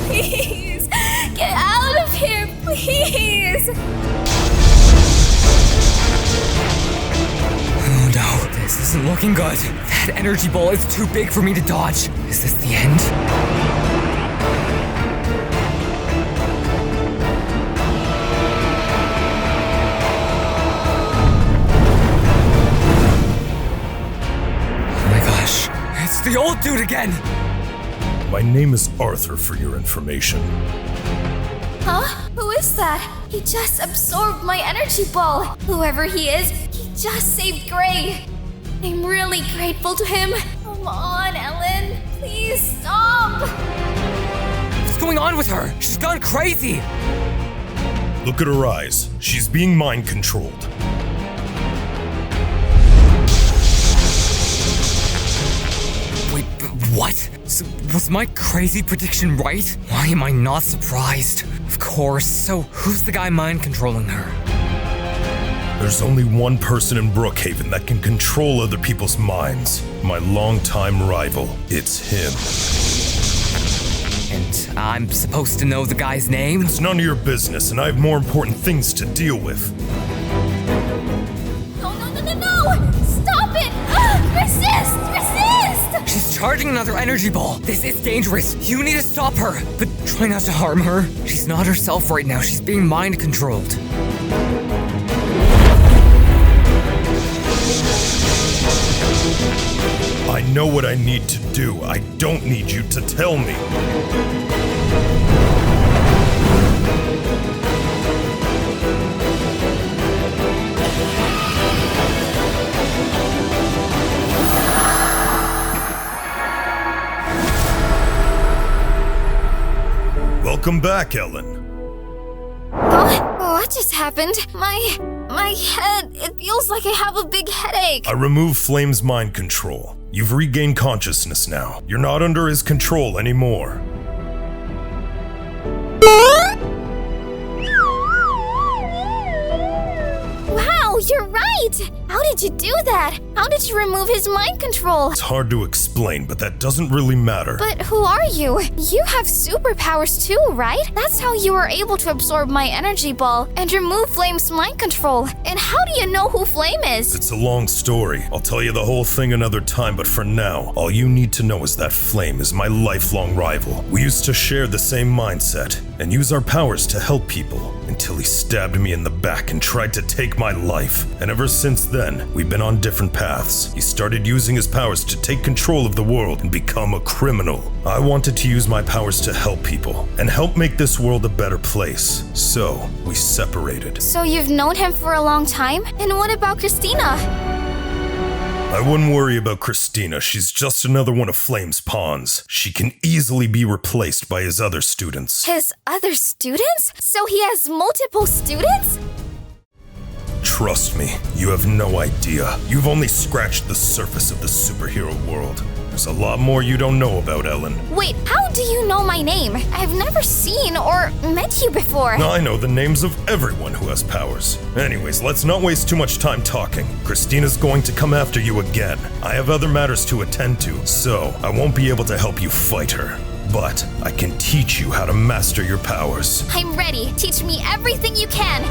Please! Get out of here, please! Oh no, this isn't looking good. That energy ball is too big for me to dodge. Is this the end? Oh my gosh, it's the old dude again! My name is Arthur, for your information. Huh? Who is that? He just absorbed my energy ball. Whoever he is, he just saved Gray. I'm really grateful to him. Come on, Ellen. Please stop. What's going on with her? She's gone crazy. Look at her eyes. She's being mind controlled. Wait, what? So, was my crazy prediction right? Why am I not surprised? Of course, so who's the guy mind controlling her? There's only one person in Brookhaven that can control other people's minds. My longtime rival. It's him. And I'm supposed to know the guy's name? It's none of your business, and I have more important things to deal with. No! Stop it! Resist! She's charging another energy ball. This is dangerous. You need to stop her. But try not to harm her. She's not herself right now. She's being mind controlled. I know what I need to do. I don't need you to tell me. Welcome back, Ellen. What just happened? My head, it feels like I have a big headache. I removed Flame's mind control. You've regained consciousness now. You're not under his control anymore. Wow, you're right! How did you do that? How did you remove his mind control? It's hard to explain, but that doesn't really matter. But who are you? You have superpowers too, right? That's how you were able to absorb my energy ball and remove Flame's mind control. And how do you know who Flame is? It's a long story. I'll tell you the whole thing another time, but for now, all you need to know is that Flame is my lifelong rival. We used to share the same mindset and use our powers to help people until he stabbed me in the back and tried to take my life. And ever since then, we've been on different paths. He started using his powers to take control of the world and become a criminal. I wanted to use my powers to help people and help make this world a better place. So, we separated. So you've known him for a long time? And what about Christina? I wouldn't worry about Christina. She's just another one of Flame's pawns. She can easily be replaced by his other students. His other students? So he has multiple students? Trust me, you have no idea. You've only scratched the surface of the superhero world. There's a lot more you don't know about Ellen. Wait, how do you know my name? I've never seen or met you before. I know the names of everyone who has powers. Anyways, let's not waste too much time talking. Christina's going to come after you again. I have other matters to attend to, so I won't be able to help you fight her. But I can teach you how to master your powers. I'm ready. Teach me everything you can.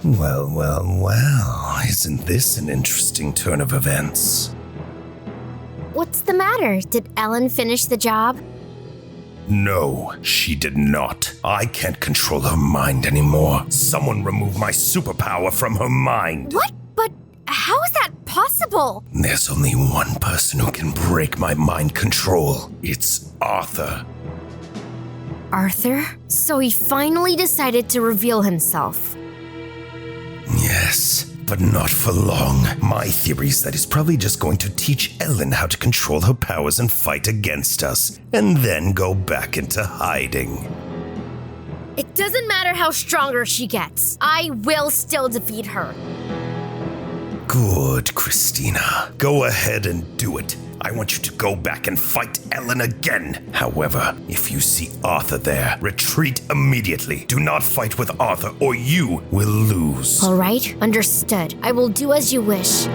Well, isn't this an interesting turn of events? What's the matter? Did Ellen finish the job? No, she did not. I can't control her mind anymore. Someone remove my superpower from her mind. What? But how is that possible? There's only one person who can break my mind control. It's Arthur. Arthur? So he finally decided to reveal himself. Yes, but not for long. My theory is that he's probably just going to teach Ellen how to control her powers and fight against us, and then go back into hiding. It doesn't matter how stronger she gets. I will still defeat her. Good, Christina. Go ahead and do it. I want you to go back and fight Ellen again. However, if you see Arthur there, retreat immediately. Do not fight with Arthur or you will lose. All right, understood. I will do as you wish.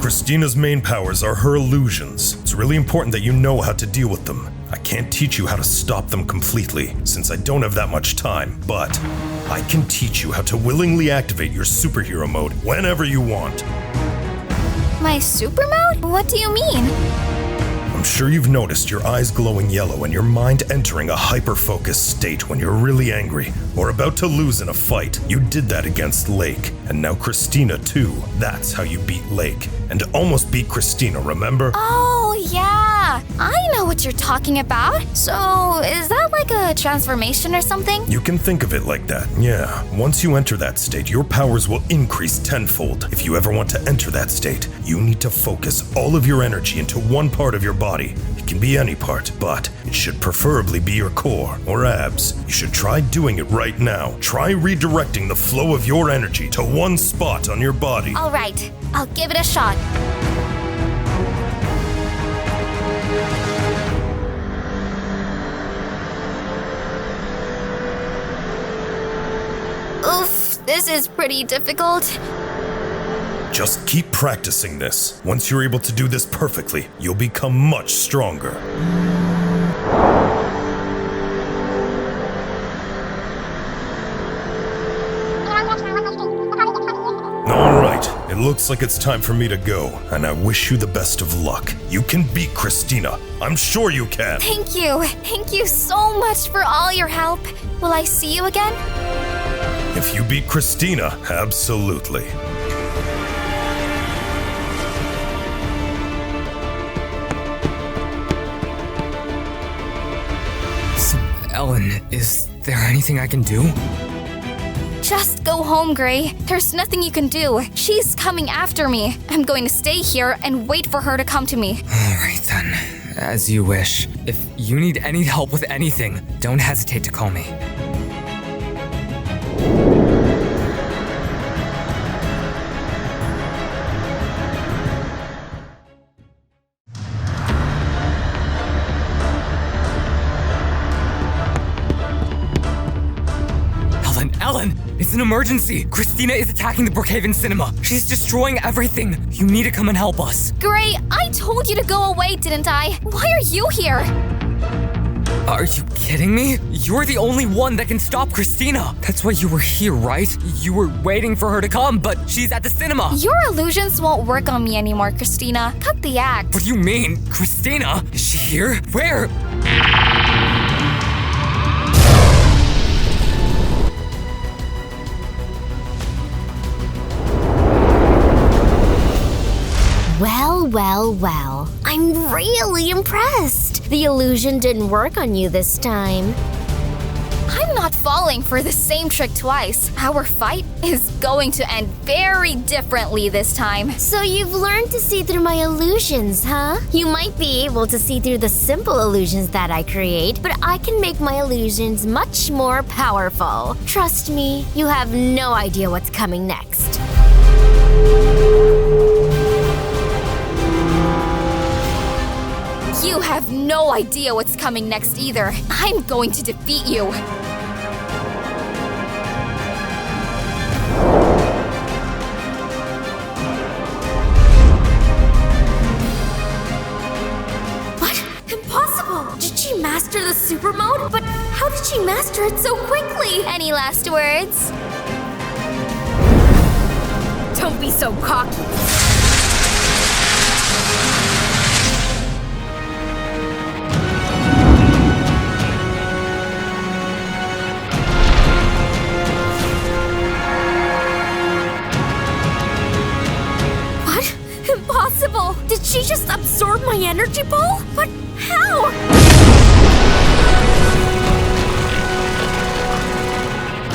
Christina's main powers are her illusions. It's really important that you know how to deal with them. I can't teach you how to stop them completely, since I don't have that much time, but I can teach you how to willingly activate your superhero mode whenever you want. My super mode? What do you mean? I'm sure you've noticed your eyes glowing yellow and your mind entering a hyper-focused state when you're really angry or about to lose in a fight. You did that against Lake, and now Christina too. That's how you beat Lake, and almost beat Christina, remember? Oh, yeah. I know what you're talking about. So, is that like a transformation or something? You can think of it like that, yeah. Once you enter that state, your powers will increase tenfold. If you ever want to enter that state, you need to focus all of your energy into one part of your body. It can be any part, but it should preferably be your core or abs. You should try doing it right now. Try redirecting the flow of your energy to one spot on your body. All right, I'll give it a shot. Oof, this is pretty difficult. Just keep practicing this. Once you're able to do this perfectly, you'll become much stronger. Alright, it looks like it's time for me to go, and I wish you the best of luck. You can beat Christina. I'm sure you can. Thank you. Thank you so much for all your help. Will I see you again? If you beat Christina, absolutely. Ellen, is there anything I can do? Just go home, Gray. There's nothing you can do. She's coming after me. I'm going to stay here and wait for her to come to me. Alright then. As you wish. If you need any help with anything, don't hesitate to call me. Ellen, it's an emergency. Christina is attacking the Brookhaven cinema. She's destroying everything. You need to come and help us. Gray, I told you to go away, didn't I? Why are you here? Are you kidding me? You're the only one that can stop Christina. That's why you were here, right? You were waiting for her to come, but she's at the cinema. Your illusions won't work on me anymore, Christina. Cut the act. What do you mean? Christina? Is she here? Where? Well. I'm really impressed. The illusion didn't work on you this time. I'm not falling for the same trick twice. Our fight is going to end very differently this time. So you've learned to see through my illusions, huh? You might be able to see through the simple illusions that I create, but I can make my illusions much more powerful. Trust me, you have no idea what's coming next. You have no idea what's coming next either. I'm going to defeat you. What? Impossible! Did she master the super mode? But how did she master it so quickly? Any last words? Don't be so cocky. Impossible! Did she just absorb my energy ball? But how?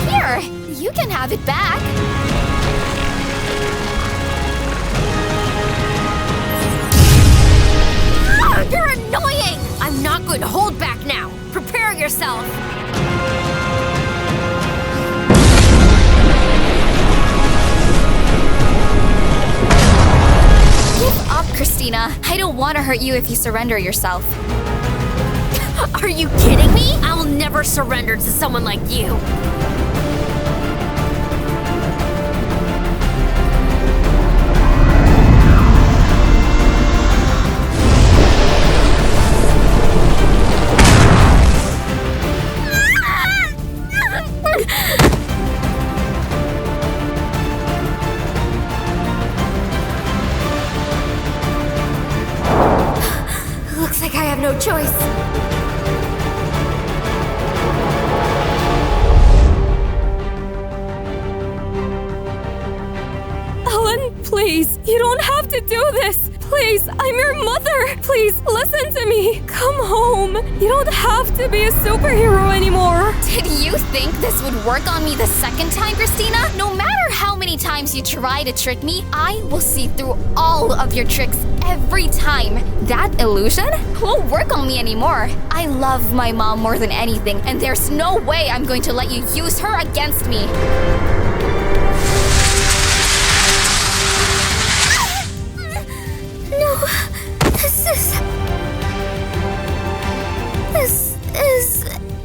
Here, you can have it back. You're annoying! I'm not going to hold back now. Prepare yourself. Give up, Christina. I don't want to hurt you if you surrender yourself. Are you kidding me? I'll never surrender to someone like you. Looks like I have no choice. Ellen, please, you don't have to do this. Please, I'm your mother. Please, listen to me. Come home. You don't have to be a superhero anymore. Did you think this would work on me the second time, Christina? No matter how many times you try to trick me, I will see through all of your tricks every time. That illusion won't work on me anymore. I love my mom more than anything, and there's no way I'm going to let you use her against me. No, this is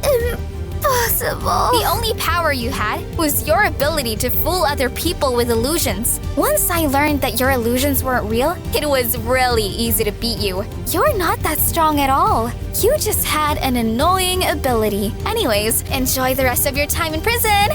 impossible. The only power you had was your ability to fool other people with illusions. Once I learned that your illusions weren't real, it was really easy to beat you. You're not that strong at all. You just had an annoying ability. Anyways, enjoy the rest of your time in prison.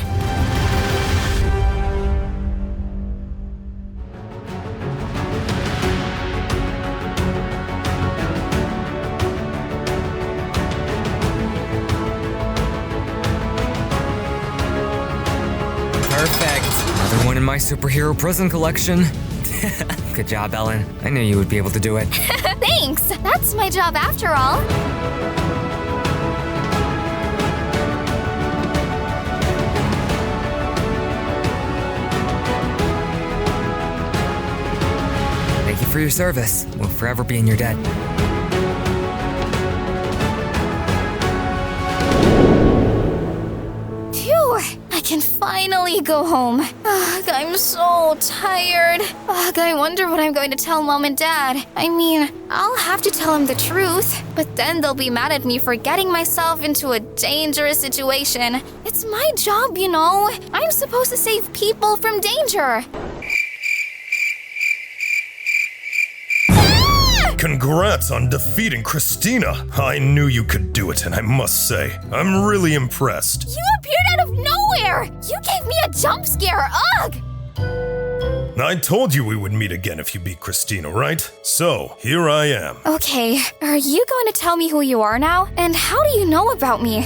Perfect. Another one in my superhero prison collection. Good job, Ellen. I knew you would be able to do it. Thanks! That's my job after all. Thank you for your service. We'll forever be in your debt. finally go home. Ugh, I'm so tired. Ugh, I wonder what I'm going to tell Mom and Dad. I mean, I'll have to tell them the truth, but then they'll be mad at me for getting myself into a dangerous situation. It's my job, you know. I'm supposed to save people from danger. Congrats on defeating Christina. I knew you could do it, and I must say, I'm really impressed. You appeared out of nowhere! You gave me a jump scare, ugh! I told you we would meet again if you beat Christina, right? So, here I am. Okay, are you going to tell me who you are now? And how do you know about me?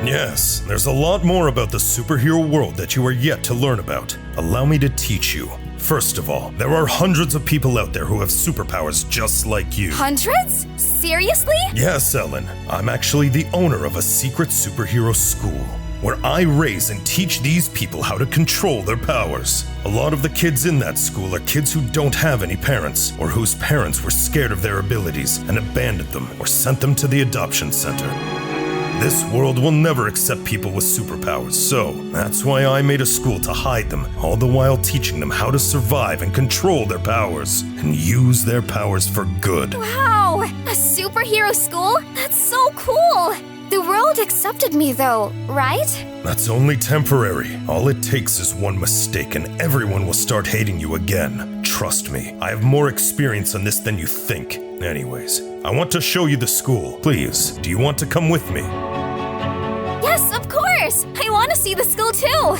Yes, there's a lot more about the superhero world that you are yet to learn about. Allow me to teach you. First of all, there are hundreds of people out there who have superpowers just like you. Hundreds? Seriously? Yes, Ellen. I'm actually the owner of a secret superhero school, where I raise and teach these people how to control their powers. A lot of the kids in that school are kids who don't have any parents, or whose parents were scared of their abilities and abandoned them or sent them to the adoption center. This world will never accept people with superpowers, so that's why I made a school to hide them, all the while teaching them how to survive and control their powers, and use their powers for good. Wow! A superhero school? That's so cool! The world accepted me though, right? That's only temporary. All it takes is one mistake and everyone will start hating you again. Trust me, I have more experience on this than you think. Anyways, I want to show you the school. Please, do you want to come with me? Yes, of course! I want to see the school too!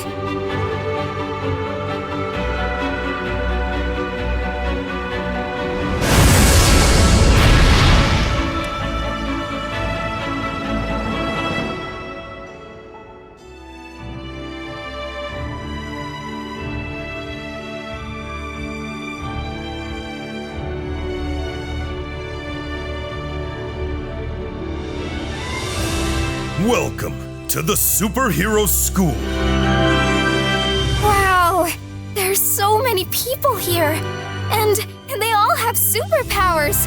Welcome to the Superhero School. Wow! There's so many people here! And they all have superpowers!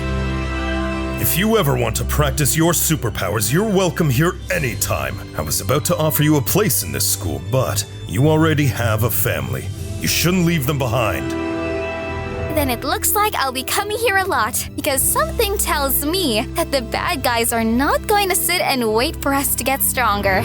If you ever want to practice your superpowers, you're welcome here anytime. I was about to offer you a place in this school, but you already have a family. You shouldn't leave them behind. Then it looks like I'll be coming here a lot, because something tells me that the bad guys are not going to sit and wait for us to get stronger.